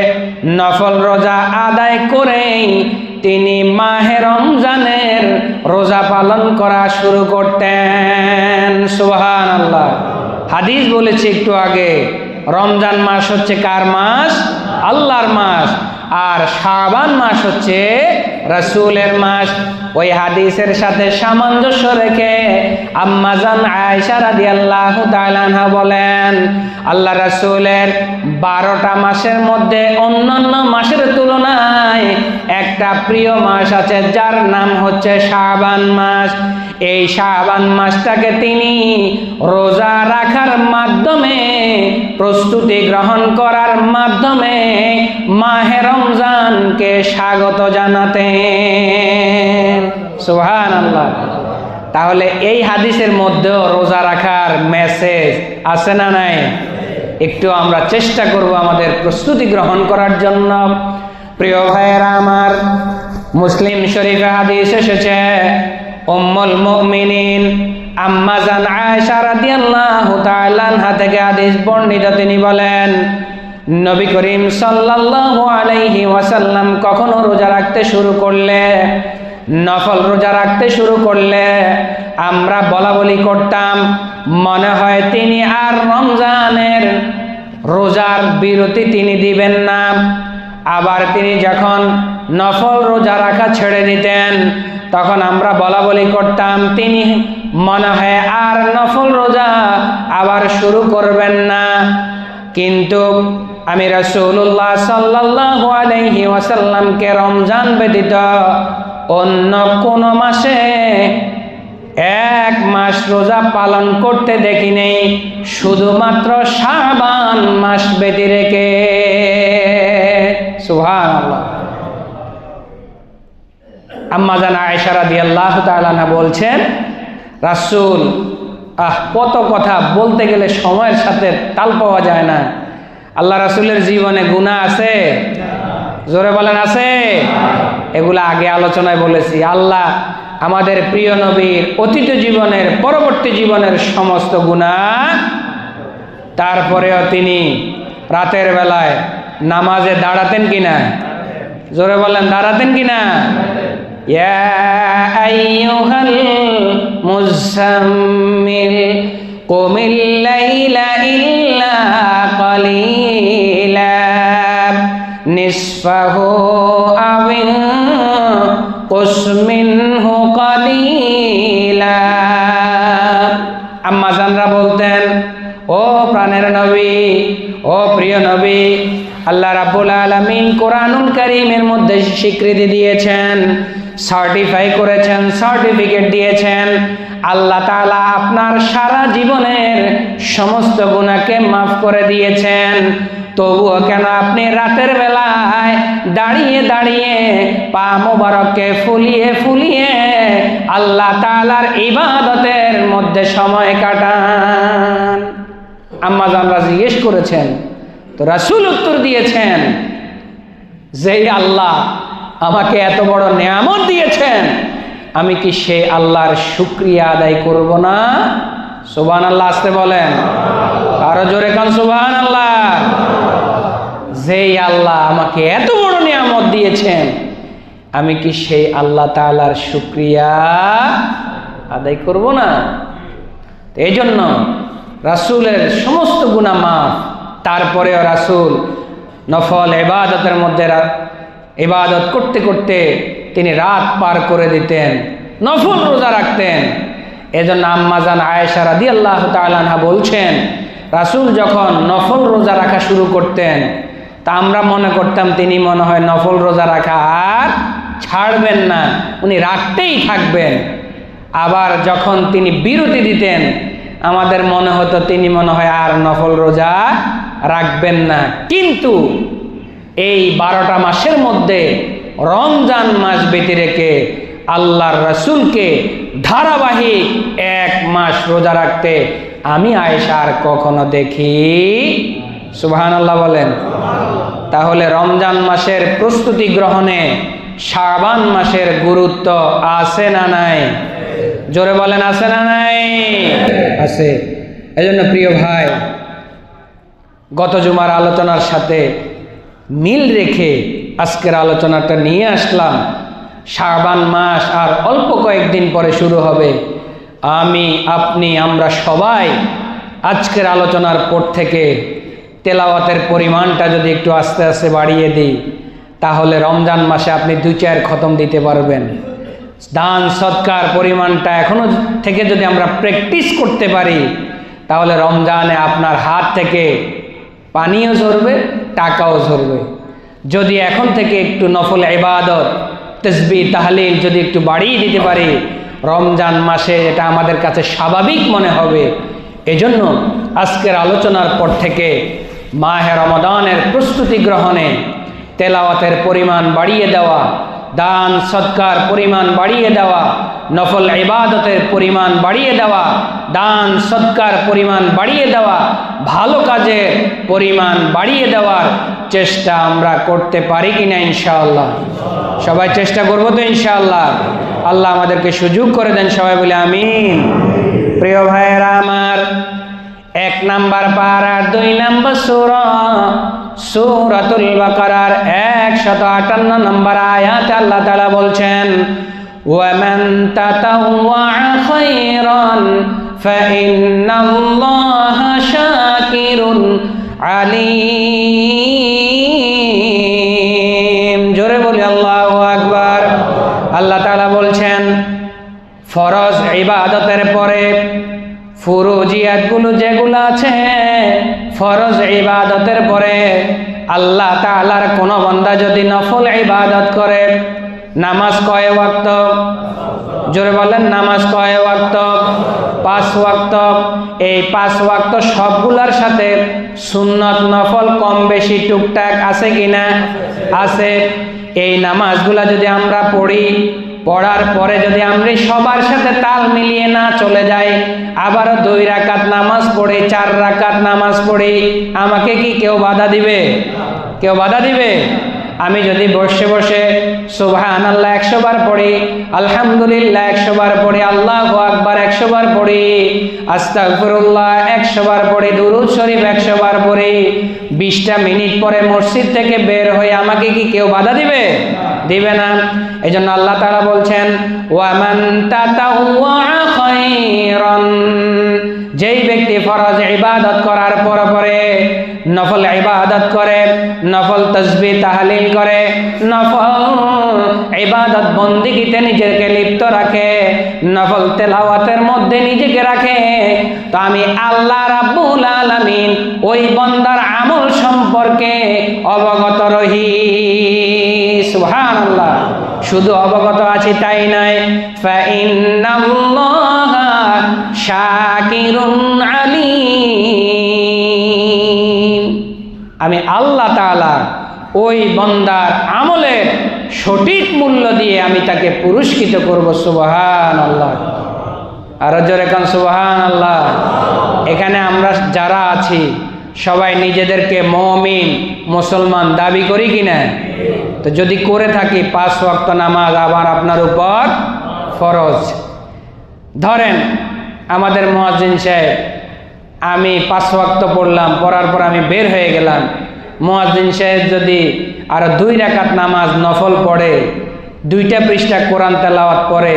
S2: নফল রোজা আদায় করেই তিনি মাহে রমজানের রোজা পালন করা শুরু করতেন। সুবহানাল্লাহ। হাদিস বলেছি একটু আগে, রমজান মাস হচ্ছে কার মাস? আল্লাহর মাস। আর শাবান মাস হচ্ছে রাসূলের মাস। ওই হাদিসের সাথে সামঞ্জস্য রেখে আম্মা জান আয়েশা রাদিয়াল্লাহু তাআলা আনহা বলেন, আল্লাহ রাসূলের 12টা মাসের মধ্যে অন্যান্য মাসের তুলনায় একটা প্রিয় মাস আছে, যার নাম হচ্ছে শাবান মাস। এই শাবান মাসটাকে তিনি রোজা রাখার মাধ্যমে, প্রস্তুতি গ্রহণ করার মাধ্যমে মাহে রমজানকে স্বাগত জানাতেন। সুবহানাল্লাহ। তাহলে এই হাদিসের মধ্যেও রোজা রাখার মেসেজ আছে না নাই? একটু আমরা চেষ্টা করব আমাদের প্রস্তুতি গ্রহণ করার জন্য। প্রিয় ভাইয়েরা আমার, মুসলিম শরীফে হাদিস এসেছে, উম্মুল মুমিনিন আম্মা জান আয়েশা রাদিয়াল্লাহু তাআলা আনহা থেকে হাদিস বর্ণিত, তিনি বলেন নবী করিম সাল্লাল্লাহু আলাইহি ওয়াসাল্লাম কখনো রোজা রাখতে শুরু করলে, নফল রোজা রাখতে শুরু করলে আমরা বলা বলি করতাম, মনে হয় তিনি আর রমজানের রোজার বিরতি তিনি দিবেন না। আবার তিনি যখন নফল রোজা রাখা ছেড়ে দিতেন, তখন আমরা বলা বলি করতাম তিনি মনে হয় আর নফল রোজা আবার শুরু করবেন না। কিন্তু আমি রাসূলুল্লাহ সাল্লাল্লাহু আলাইহি ওয়াসাল্লামকে রমজান ব্যতীত অন্য কোন মাসে 1 মাস রোজা পালন করতে দেখি নেই, শুধুমাত্র শাবান মাস ব্যতী রেখে। সুবহানাল্লাহ। আম্মা জান আয়েশা রাদিয়াল্লাহু তাআলা আনহা বলছেন, রাসূল কত কথা বলতে গেলে সময়ের সাথে তাল পাওয়া যায় না। আল্লাহ রাসূলের জীবনে গুনাহ আছে? জোরে বলেন আছে? এগুলা আগে আলোচনায় বলেছি। আল্লাহ আমাদের প্রিয় নবীর অতীত জীবনের, পরবর্তী জীবনের সমস্ত গুনাহ, তারপরেও তিনি রাতের বেলায় নামাজে দাঁড়াতেন কিনা? জোরে বলেন, দাঁড়াতেন কিনা? ইয়া আইয়ুহাল মুযাম্মিল কুমিল লাইলা ইল্লা কালিলা নিসফাহু আও ইনকুস মিনহু কালিলা। আম্মা জানরা বলতেন, ও প্রাণের নবী, ও প্রিয় নবী, আল্লাহ রাব্বুল আলামিন কোরআনুল কারীমের মধ্যে স্বীকৃতি দিয়েছেন, সার্টিফাই করেছেন, সার্টিফিকেট দিয়েছেন, আল্লাহ তাআলা আপনার সারা জীবনের সমস্ত গুনাহকে মাফ করে দিয়েছেন। তবুও কেন আপনি রাতের বেলায় দাঁড়িয়ে দাঁড়িয়ে পা মোবারককে ফুলিয়ে ফুলিয়ে আল্লাহ তাআলার ইবাদতের মধ্যে সময় কাটান? আম্মা জানরা জিজ্ঞেস করেছেন, তো রাসূল উত্তর দিয়েছেন, যেই আল্লাহ আমাকে এত বড় নিয়ামত দিয়েছেন, আমি কি সে আল্লাহর শুকরিয়া আদায় করব না? সুবহানাল্লাহ। আসতে বলেন, আরো জোরে কান সুবহানাল্লাহ। যেই আল্লাহ আমাকে এত বড় নিয়ামত দিয়েছেন, আমি কি সেই আল্লাহ তাআলার শুকরিয়া আদায় করব না? এই জন্য রাসূলের সমস্ত গুনাহ মাফ, তারপরেও রাসূল নফল ইবাদতের মধ্যে ইবাদত করতে করতে তিনি রাত পার করে দিতেন, নফল রোজা রাখতেন। এজন্য আম্মাজান আয়েশা রাদিয়াল্লাহু তাআলা আনহা বলছেন, রাসূল যখন নফল রোজা রাখা শুরু করতেন তা আমরা মনে করতাম তিনি মনে হয় নফল রোজা রাখা আর ছাড়বেন না, উনি রাখতেই থাকবেন। আবার যখন তিনি বিরতি দিতেন আমাদের মনে হতো তিনি মনে হয় আর নফল রোজা রাখবেন না। কিন্তু এই 12টা মাসের মধ্যে রমজান মাস ব্যতী রেখে আল্লাহর রাসূলকে ধারাবাহিক 1 মাস রোজা রাখতে আমি আয়েশা আর কখনো দেখি। সুবহানাল্লাহ বলেন। তাহলে রমজান মাসের প্রস্তুতি গ্রহণে শাবান মাসের গুরুত্ব আছে না নাই? জোরে বলেন, আছে না নাই? আছে। এজন্য প্রিয় ভাই, গত জুমার আলোচনার সাথে মিল রেখে আজকের আলোচনাটা নিয়ে আসলাম। শাবান মাস আর অল্প কয়েকদিন পরে শুরু হবে। আমি, আপনি, আমরা সবাই আজকের আলোচনার পর থেকে তেলাওয়াতের পরিমাণটা যদি একটু আস্তে আস্তে বাড়িয়ে দিই তাহলে রমজান মাসে আপনি 2-4 খতম দিতে পারবেন। দান সদকার পরিমাণটা এখনো থেকে যদি আমরা প্র্যাকটিস করতে পারি তাহলে রমজানে আপনার হাত থেকে পানিও ঝরবে, টাকাও ঝরবে। যদি এখন থেকে একটু নফল ইবাদত, তাসবিহ, তাহলিল যদি একটু বাড়িয়ে দিতে পারি রমজান মাসে এটা আমাদের কাছে স্বাভাবিক মনে হবে। এজন্য আজকের আলোচনার পর থেকে মাহে রমাদানের প্রস্তুতি গ্রহণে তেলাওয়াতের পরিমাণ বাড়িয়ে দেওয়া, দান সদকার পরিমাণ বাড়িয়ে দেওয়া, নফল ইবাদতের পরিমাণ বাড়িয়ে দেওয়া, দান সদকার পরিমাণ বাড়িয়ে দেওয়া, ভালো কাজের পরিমাণ বাড়িয়ে দেওয়ার চেষ্টা আমরা করতে পারি কিনা ইনশাআল্লাহ? সবাই চেষ্টা করবো তো ইনশাআল্লাহ? আল্লাহ আমাদেরকে সুযোগ করে দেন, সবাই বলে আমিন। প্রিয় ভাইয়েরা আমার, 1 নাম্বার পারা 2 নাম্বার সূরা সূরাতুল বাকারার 158 নম্বর আয়াতে আল্লাহ তাআলা বলছেন, ওয়ামান তাতাওয়া খায়রান ফাইন্নাল্লাহা শাকিরুন আলিম। জোরে বলি আল্লাহু আকবার। আল্লাহ তাআলা বলছেন ফরজ ইবাদতের পরে ফুরুজিয়াতগুলো যেগুলো আছে, ফরজ ইবাদতের পরে আল্লাহ তাআলার কোন বান্দা যদি নফল ইবাদত করে, নামাজ কয় ওয়াক্ত? জোরে বলেন, নামাজ কয় ওয়াক্ত? 5 ওয়াক্ত। এই 5 ওয়াক্ত সবগুলার সাথে সুন্নত নফল কম বেশি টুকটাক আছে কিনা? আছে। এই নামাজগুলা যদি আমরা পড়ি, পড়ার পরে যদি আমরা সবার সাথে তাল মিলিয়ে না চলে যাই, আবারও 2 রাকাত নামাজ পড়ি, 4 রাকাত নামাজ পড়ি, আমাকে কি কেউ বাধা দিবে? কেউ বাধা দিবে? আমি যদি বসে বসে সুবহানাল্লাহ 100 বার পড়ি, আলহামদুলিল্লাহ 100 বার পড়ি, আল্লাহু আকবার 100 বার পড়ি, আস্তাগফিরুল্লাহ 100 বার পড়ি, দুরূদ শরীফ 100 বার পড়ি, 20টা মিনিট পরে মসজিদ থেকে বের হয়ে আমাকে কি কেউ বাধা দিবে? দিবে না। এজন্য আল্লাহ তাআলা বলছেন ওয়ামান তাতাওয়া খায়রান, যেই ব্যক্তি ফরজ ইবাদত করার পরে নফল ইবাদত করে, নফল তাসবিহ তাহলিল করে, নফল ইবাদত বন্দেগীতে নিজেকে লিপ্ত রাখে, নফল তেলাওয়াতের মধ্যে নিজেকে রাখে, তো আমি আল্লাহ রাব্বুল আলামিন ওই বান্দার আমল সম্পর্কে অবগত রহি। সুবহানাল্লাহ। শুধু অবগত আছি তাই নয়, ফাইন্নাল্লাহা শাকিরুন আলিম, আমি আল্লাহ তাআলা ওই বান্দার আমলের সঠিক মূল্য দিয়ে আমি তাকে পুরস্কৃত করব। সুবহানাল্লাহ। আর জোরে কান সুবহানাল্লাহ। এখানে আমরা যারা আছি সবাই নিজেদেরকে মুমিন মুসলমান দাবি করি কিনা? তো যদি করে থাকি 5 ওয়াক্ত নামাজ আবার আপনার উপর ফরজ। ধরেন আমাদের মুয়াজ্জিন সাহেব, আমি 5 ওয়াক্ত পড়লাম, পড়ার পর আমি বের হয়ে গেলাম, মুয়াজ্জিন সাহেব যদি আর 2 রাকাত নামাজ নফল পড়ে, 2টা পৃষ্ঠা কোরআন তেলাওয়াত করে,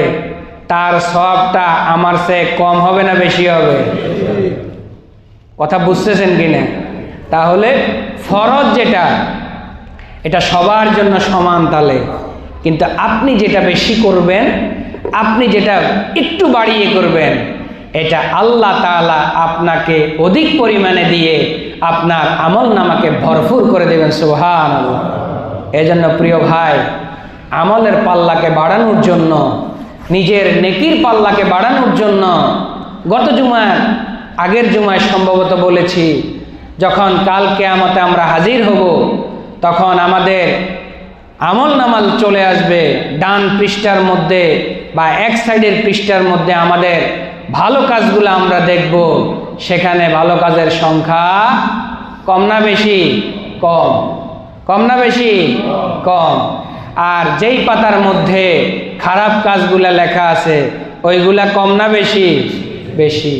S2: তার সওয়াবটা আমার চেয়ে কম হবে না বেশি হবে? কথা বুঝতেছেন কিনা? তাহলে ফরজ যেটা, এটা সবার জন্য সমান তালে, কিন্তু আপনি যেটা বেশি করবেন, আপনি যেটা একটু বাড়িয়ে করবেন, এটা আল্লাহ তাআলা আপনাকে অধিক পরিমাণে দিয়ে আপনার আমল নামাকে ভরপুর করে দেবেন। সুবহানাল্লাহ। এজন্য প্রিয় ভাই, আমলের পাল্লাকে বাড়ানোর জন্য, নিজের নেকির পাল্লাকে বাড়ানোর জন্য, গত জুমার আগের জুমায় সম্ভবত বলেছি, যখন কাল কিয়ামতে আমরা হাজির হব, তখন আমাদের আমল নামাল চলে আসবে ডান পৃষ্ঠার মধ্যে বা এক সাইডের পৃষ্ঠার মধ্যে আমাদের ভালো কাজগুলো আমরা দেখব। সেখানে ভালো কাজের সংখ্যা কম না বেশি? কম। কম না বেশি? কম। আর যেই পাতার মধ্যে খারাপ কাজগুলা লেখা আছে, ওইগুলা কম না বেশি? বেশি।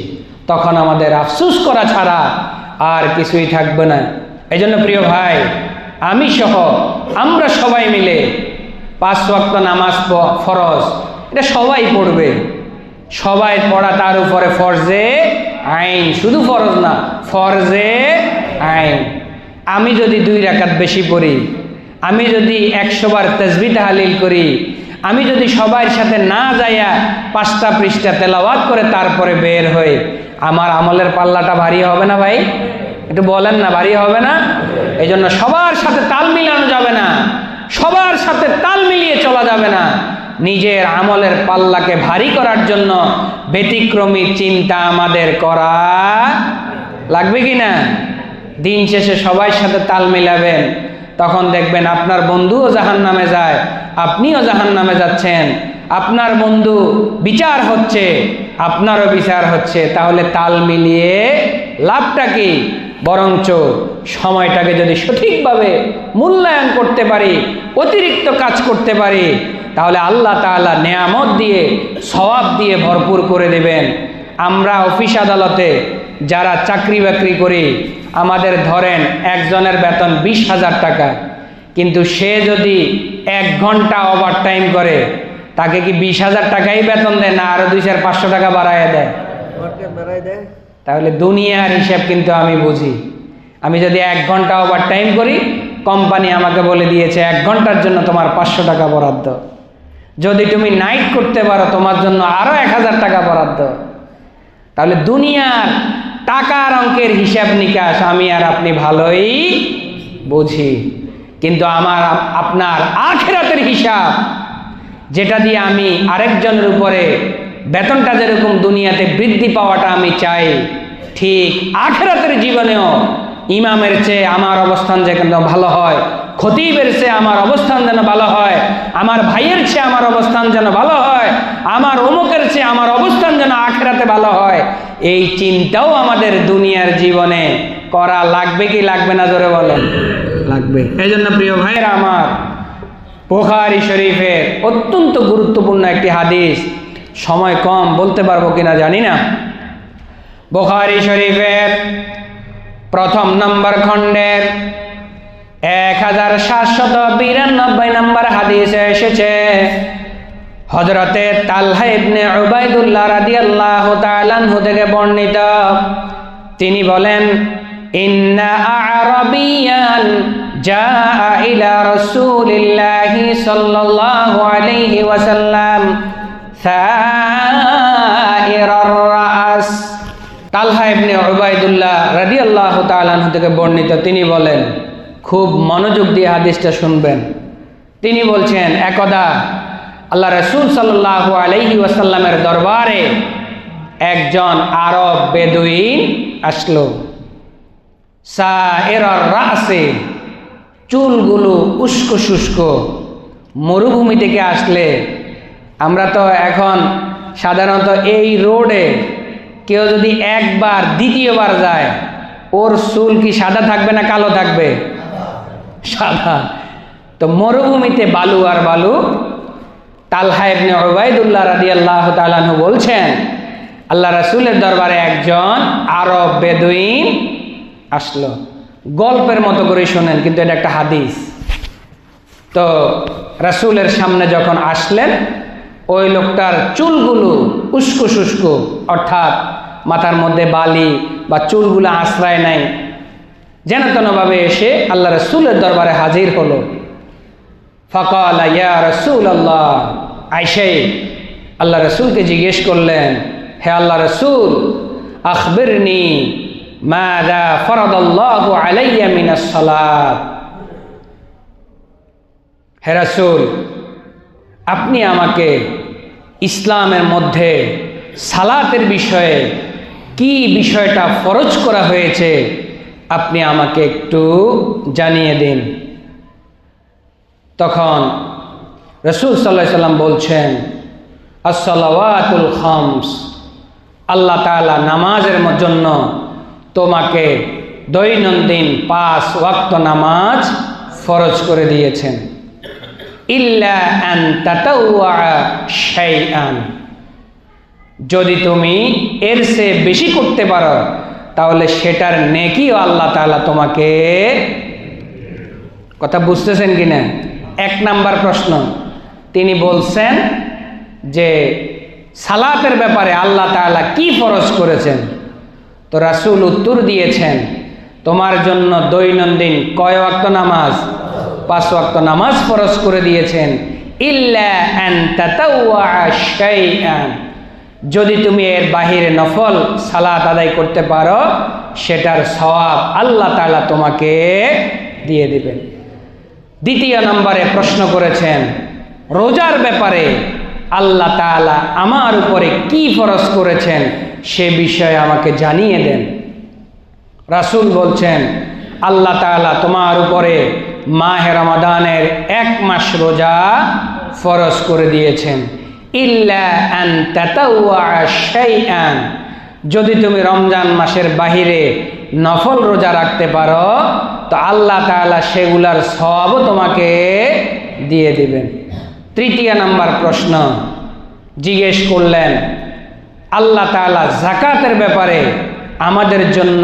S2: তখন আমাদের আফসোস করা ছাড়া আর কিছুই থাকবে না। এই জন্য প্রিয় ভাই, আমি সহ আমরা সবাই মিলে 5 ওয়াক্ত নামাজ ফরজ, এটা সবাই পড়বে। সবাই পড়া, তার উপরে ফরজে আইন, শুধু ফরজ না, ফরজে আইন। আমি যদি 2 রাকাত বেশি পড়ি, আমি যদি 100 বার তাসবিহ তাহলিল করি, আমি যদি সবার সাথে না যাইয়া 5টা পৃষ্ঠা তেলাওয়াত করে তারপরে বের হই, আমার আমলের পাল্লাটা ভারী হবে না ভাই? একটু বলেন না, ভারী হবে না? এই জন্য সবার সাথে তাল মিলানো যাবে না, সবার সাথে তাল মিলিয়ে চলা যাবে না। নিজের আমলের পাল্লাকে ভারী করার জন্য ব্যতিক্রমী চিন্তা আমাদের করা লাগবে কি না? দিন শেষে সবার সাথে তাল মিলাবেন, তখন দেখবেন আপনার বন্ধুও জাহান্নামে যায়, আপনিও জাহান্নামে যাচ্ছেন, আপনার বন্ধু বিচার হচ্ছে, আপনারও বিচার হচ্ছে। তাহলে তাল মিলিয়ে লাভটা কি? বরঞ্চ সময়টাকে যদি সঠিকভাবে মূল্যায়ন করতে পারি, অতিরিক্ত কাজ করতে পারি, তাহলে আল্লাহ তাআলা নেয়ামত দিয়ে, সওয়াব দিয়ে ভরপুর করে দেবেন। আমরা অফিস আদালতে যারা চাকরি বাকরি করি, আমাদের ধরেন একজনের বেতন 20,000 টাকা, কিন্তু সে যদি 1 ঘন্টা ওভার টাইম করে, তাকে কি 20,000 টাকাই বেতন দেয় না আরো 200-500 টাকা বাড়ায় দেয়? তাহলে দুনিয়ার হিসাব কিন্তু আমি বুঝি। আমি যদি 1 ঘন্টা ওভার টাইম করি, কোম্পানি আমাকে বলে দিয়েছে 1 ঘন্টার জন্য তোমার 500 টাকা বরাদ্দ। যদি তুমি নাইট করতে পারো, তোমার জন্য আরো 1000 টাকা বরাদ্দ। তাহলে দুনিয়ার টাকার অঙ্কের হিসাব নিকাশ আমি আর আপনি ভালোই বুঝি, কিন্তু আমার আপনার আখিরাতের হিসাব, যেটা দিয়ে আমি আরেকজনের উপরে বেতনটা যেরকম দুনিয়াতে বৃদ্ধি পাওয়াটা আমি চাই, ঠিক আখিরাতের জীবনেও ইমামের চেয়ে আমার অবস্থান যেন ভালো হয়, খতিবের চেয়ে আমার অবস্থান যেন ভালো হয়, আমার ভাইয়ের চেয়ে আমার অবস্থান যেন ভালো হয়, আমার অমুকের চেয়ে আমার অবস্থান যেন আখিরাতে ভালো হয়, এই চিন্তাও আমাদের দুনিয়ার জীবনে করা লাগবে কি লাগবে না? জোরে বলেন। লাগবে। এই জন্য প্রিয় ভাইয়েরা আমার, বুখারী শরীফের অত্যন্ত গুরুত্বপূর্ণ একটি হাদিস, সময় কম, বলতে পারবো কিনা জানি না। বুখারী শরীফের 1 নম্বর খণ্ডের 1792 নম্বর হাদিসে এসেছে, হযরতে তালহা ইবনে উবাইদুল্লাহ রাদিয়াল্লাহু তাআলা আনহু থেকে বর্ণিত। তিনি বলেন, ইন্না আ'রাবিয়ান জাআ ইলা রাসূলিল্লাহি সাল্লাল্লাহু আলাইহি ওয়াসাল্লাম সাইরার রাস। তালহা ইবনে উবাইদুল্লাহ রাদিয়াল্লাহু তাআলা আনহু থেকে বর্ণিত, তিনি বলেন, খুব মনোযোগ দিয়ে হাদিসটা শুনবেন। তিনি বলছেন, একদা আল্লাহ রাসূল সাল্লাল্লাহু আলাইহি ওয়াসাল্লামের দরবারে একজন আরব বেদুইন আসলো। সাইরার রাসে, চুলগুলো উস্কো শুষ্ক। মরুভূমি থেকে আসলে, আমরা তো এখন সাধারণত এই রোডে কেউ যদি একবার দ্বিতীয়বার যায়, ওর চুল কি সাদা থাকবে না কালো থাকবে? সাদা। তো মরুভূমিতে বালু আর বালু। তালহা ইবনে উবাইদুল্লাহ রাদিয়াল্লাহু তাআলা আনহু বলছেন, আল্লাহ রাসূলের দরবারে একজন আরব বেদুইন আসলো। গল্পের মতো করে শোনেন, কিন্তু এটা একটা হাদিস। তো রাসূলের সামনে যখন আসলেন, ওই লোকটার চুলগুলো উস্কো শুষ্কো, অর্থাৎ মাথার মধ্যে বালি বা চুলগুলো আশ্রয় নাই, যেন তেনভাবে এসে আল্লাহ রাসূলের দরবারে হাজির হলো। ফাকালা ইয়া রাসূলাল্লাহ, আয়েশা আল্লাহ রাসূলকে জিজ্ঞেস করলেন, হে আল্লাহ রাসূল, আখবিরনি মাযা ফারাদাল্লাহু আলাইয়া মিনাস সালাত। হে রাসূল, আপনি আমাকে ইসলামের মধ্যে সালাতের বিষয়ে কি বিষয়টা ফরজ করা হয়েছে আপনি আমাকে একটু জানিয়ে দিন। তখন রাসূল সাল্লাল্লাহু আলাইহি সাল্লাম বলছেন, আস-সালাওয়াতুল খামস, আল্লাহ তাআলা নামাজের জন্য তোমাকে দৈনন্দিন 5 ওয়াক্ত নামাজ ফরজ করে দিয়েছেন। ইল্লা আন তাতাওয়া শাইআন, যদি তুমি এর চেয়ে বেশি করতে পারো তাহলে সেটার নেকিও আল্লাহ তাআলা তোমাকে, কথা বুঝতেছেন কিনা? 1 নাম্বার প্রশ্ন, তিনি বলছেন যে সালাতের ব্যাপারে আল্লাহ তাআলা কি ফরজ করেছেন। তো রাসূল উত্তর দিয়েছেন, তোমার জন্য দৈনন্দিন কয় ওয়াক্ত নামাজ? 5 ওয়াক্ত নামাজ ফরজ করে দিয়েছেন। ইল্লা আন তাতাওয়া শাইআন, যদি তুমি এর বাহিরে নফল সালাত আদায় করতে পারো সেটার সওয়াব আল্লাহ তাআলা তোমাকে দিয়ে দিবেন। দ্বিতীয় নম্বরে প্রশ্ন করেছেন, রোজার ব্যাপারে আল্লাহ তাআলা আমার উপরে কি ফরজ করেছেন সে বিষয়ে আমাকে জানিয়ে দেন। রাসূল বলছেন, আল্লাহ তাআলা তোমার উপরে মাহে রমাদানের 1 মাস রোজা ফরজ করে দিয়েছেন। ইল্লা আন তাতাওয়া শাইআন, যদি তুমি রমজান মাসের বাহিরে নফল রোজা রাখতে পারো তো আল্লাহ তাআলা সেগুলার সওয়াবও তোমাকে দিয়ে দিবেন। তৃতীয় নাম্বার প্রশ্ন জিজ্ঞেস করলেন, আল্লাহ তাআলা যাকাতের ব্যাপারে আমাদের জন্য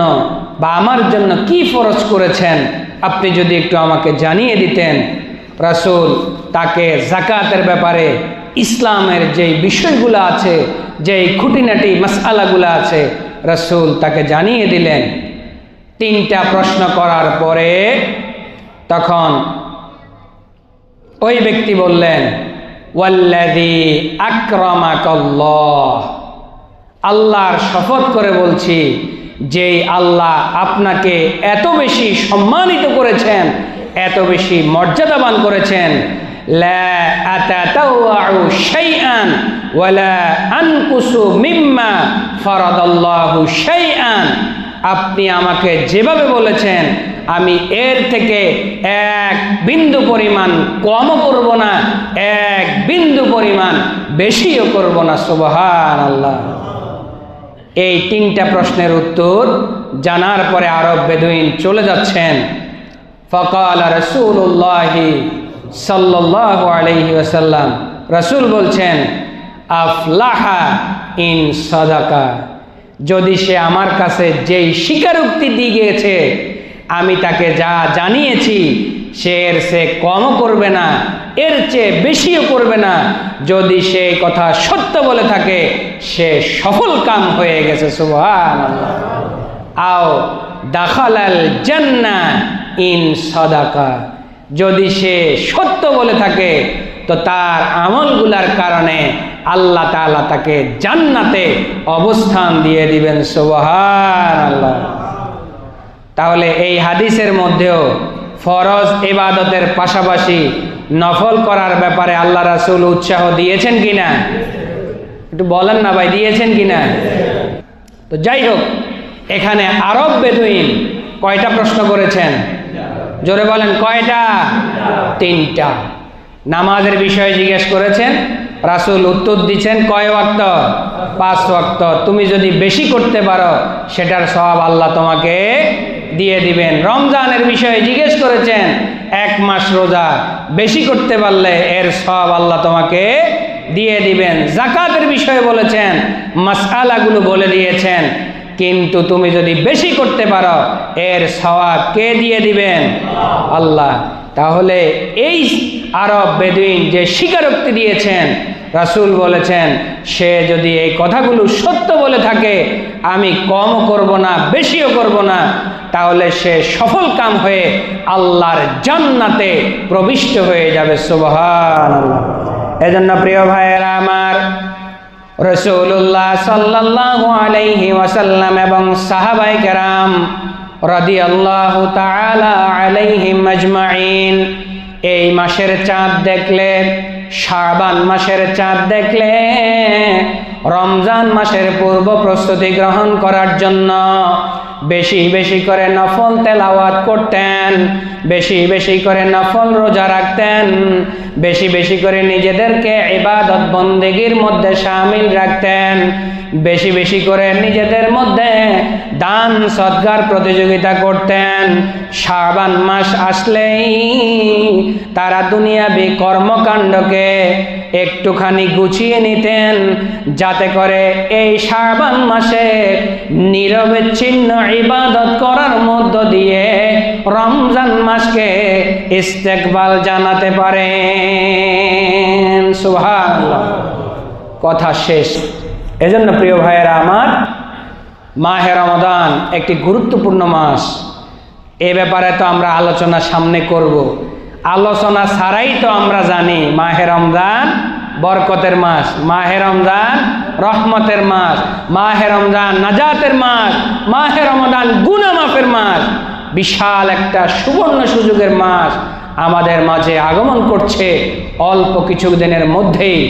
S2: বা আমার জন্য কি ফরজ করেছেন আপনি যদি একটু আমাকে জানিয়ে দিতেন। রাসূল তাকে যাকাতের ব্যাপারে ইসলামের যেই বিষয়গুলো আছে, যেই খুঁটিনাটি মাসআলাগুলো আছে, রাসূল তাকে জানিয়ে দিলেন। 3টা প্রশ্ন করার পরে তখন ওই ব্যক্তি বললেন, ওয়াল্লাযী আকরামাকাল্লাহ, আল্লাহর শপথ করে বলছি যেই আল্লাহ আপনাকে এত বেশি সম্মানিত করেছেন, এত বেশি মর্যাদাবান করেছেন, লা আতাতাওয়াউ শাইআন ওয়ালা আনকুসু মিম্মা ফারাদাল্লাহু শাইআন, আপনি আমাকে যেভাবে বলেছেন আমি এর থেকে 1 বিন্দু পরিমাণ কমও করব না, 1 বিন্দু পরিমাণ বেশিও করব না। সুবহানাল্লাহ। এই 3টা প্রশ্নের উত্তর জানার পরে আরব বেদুইন চলে যাচ্ছেন। ফাকালা রাসূলুল্লাহ সাল্লাল্লাহু আলাইহি ওয়াসাল্লাম, রাসূল বলছেন, আফলাহা ইন সাদাকা, যদি সে আমার কাছে যেই স্বীকারোক্তি দিয়ে গিয়েছে আমি তাকে যা জানিয়েছি সে এর চেয়ে কমও করবে না, এর চেয়ে বেশিও করবে না, যদি সে কথা সত্য বলে থাকে সে সফল কাম হয়ে গেছে। সুবহানাল্লাহ। আও দাখালাল জান্নাহ ইন সাদাকা, যদি সে সত্য বলে থাকে তো তার আমলগুলার কারণে আল্লাহ তাআলা তাকে জান্নাতে অবস্থান দিয়ে দিবেন। সুবহানাল্লাহ। তাহলে এই হাদিসের মধ্যেও ফরজ ইবাদতের পাশাপাশি নফল করার ব্যাপারে আল্লাহ রাসূল উৎসাহ দিয়েছেন কিনা? একটু বলেন না ভাই, দিয়েছেন কিনা? তো যাই হোক, এখানে আরব বেদুইন কয়টা প্রশ্ন করেছেন? জোরে বলেন, কয়টা? 3টা। নামাজের বিষয়ে জিজ্ঞেস করেছেন, রাসূল উত্তর দিচ্ছেন কয় ওয়াক্ত? 5 ওয়াক্ত। তুমি যদি বেশি করতে পারো সেটার সওয়াব আল্লাহ তোমাকে দিয়ে দিবেন। রমজানের বিষয়ে জিজ্ঞেস করেছেন, 1 মাস রোজা বেশি করতে পারলে এর সওয়াব আল্লাহ তোমাকে দিয়ে দিবেন। যাকাতের বিষয়ে বলেছেন, মাসআলাগুলো বলে দিয়েছেন। কিন্তু তুমি যদি বেশি করতে পারো এর সওয়াব কে দিয়ে দিবেন? আল্লাহ। তাহলে এই আরব বেদুইন যে স্বীকারোক্তি দিয়েছেন, রাসূল বলেছেন সে যদি এই কথাগুলো সত্য বলে থাকে, আমি কমও করব না বেশিও করব না, তাহলে সে সফল কাম হয়ে আল্লাহর জান্নাতে প্রবিষ্ট হয়ে যাবে। সুবহানাল্লাহ। এজন্য প্রিয় ভাইয়েরা আমার, রাসূলুল্লাহ সাল্লাল্লাহু আলাইহি ওয়াসাল্লাম এবং সাহাবায়ে কেরাম রাদিয়াল্লাহু তাআলা আলাইহিম আজমাইন এই মাসের চাঁদ দেখলে, শাবান মাসের চাঁদ দেখলে রমজান মাসের পূর্ব প্রস্তুতি গ্রহণ করার জন্য বেশি বেশি করে নফল তেলাওয়াত করতেন, বেশি বেশি করে নফল রোজা রাখতেন, বেশি বেশি করে নিজেদেরকে ইবাদত বন্দেগীর মধ্যে শামিল রাখতেন, বেশি বেশি করে নিজেদের মধ্যে দান সদকার প্রতিযোগিতা করতেন। শাবান মাস আসলেই তারা দুনিয়াবি কর্মকাণ্ডকে একটুখানি গুছিয়ে নিতেন, যাতে করে এই শাবান মাসে নিরবিচ্ছিন্ন ইবাদত করার মধ্য দিয়ে রমজান মাসকে ইস্তেকবাল জানাতে পারেন। সুবহানাল্লাহ। কথা শেষ। এজন্য প্রিয় ভাইয়েরা আমার, মাহে রমাদান একটি গুরুত্বপূর্ণ মাস। এ ব্যাপারে তো আমরা আলোচনা সামনে করব। আলোচনা ছাড়াই তো আমরা জানি মাহে রমজান বরকতের মাস, মাহে রমজান রহমতের মাস, মাহে রমজান নাজাতের মাস, মাহে রমাদান গুনাহ মাফের মাস। বিশাল একটা সুবর্ণ সুযোগের মাস আমাদের মাঝে আগমন করছে অল্প কিছু দিনের মধ্যেই।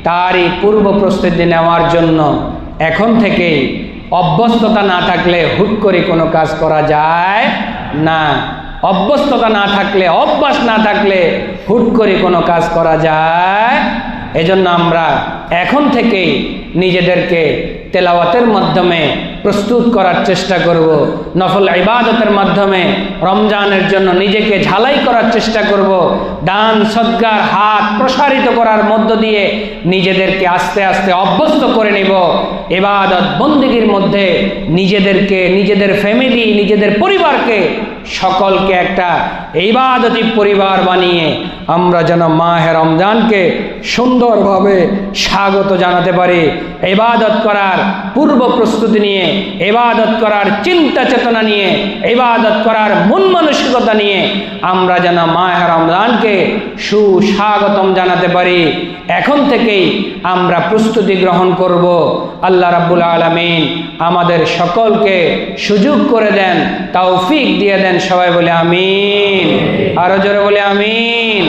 S2: তারই পূর্ব প্রস্তুতি নেওয়ার জন্য এখন থেকেই অভ্যস্ততা না থাকলে হুট করে কোনো কাজ করা যায় না। অভ্যস্ততা না থাকলে, অভ্যাস না থাকলে হুট করে কোনো কাজ করা যায়। এজন্য আমরা এখন থেকেই নিজেদেরকে তেলাওয়াতের মাধ্যমে প্রস্তুত করার চেষ্টা করব, নফল ইবাদতের মাধ্যমে রমজানের জন্য নিজেকে ঝালাই করার চেষ্টা করব, দান সদকার হাত প্রসারিত করার মধ্য দিয়ে নিজেদেরকে আস্তে আস্তে অভ্যস্ত করে নিব। ইবাদত বন্দেগীর মধ্যে নিজেদেরকে, নিজেদের ফ্যামিলি, নিজেদের পরিবারকে সকলকে একটা ইবাদতি পরিবার বানিয়ে আমরা যেন মাহে রমজানকে সুন্দরভাবে স্বাগত জানাতে পারি। ইবাদত করার পূর্ব প্রস্তুতি নিয়ে, ইবাদত করার চিন্তা চেতনা নিয়ে, ইবাদত করার মন মানসিকতা নিয়ে আমরা যেন মাহে রমজানকে সুস্বাগতম জানাতে পারি। এখন থেকেই আমরা প্রস্তুতি গ্রহণ করব। আল্লাহ রাব্বুল আলামিন আমাদের সকলকে সুযোগ করে দেন, তৌফিক দিয়ে দেন। সবাই বলে আমিন। আরো জোরে বলে আমিন।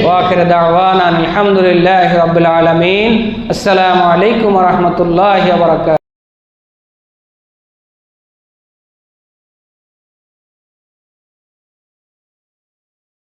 S2: ওয়া আখির দাওয়ানা আলহামদুলিল্লাহি রাব্বিল আলামিন। আসসালামু আলাইকুম ওয়া রাহমাতুল্লাহি ওয়া বারাকাতুহু।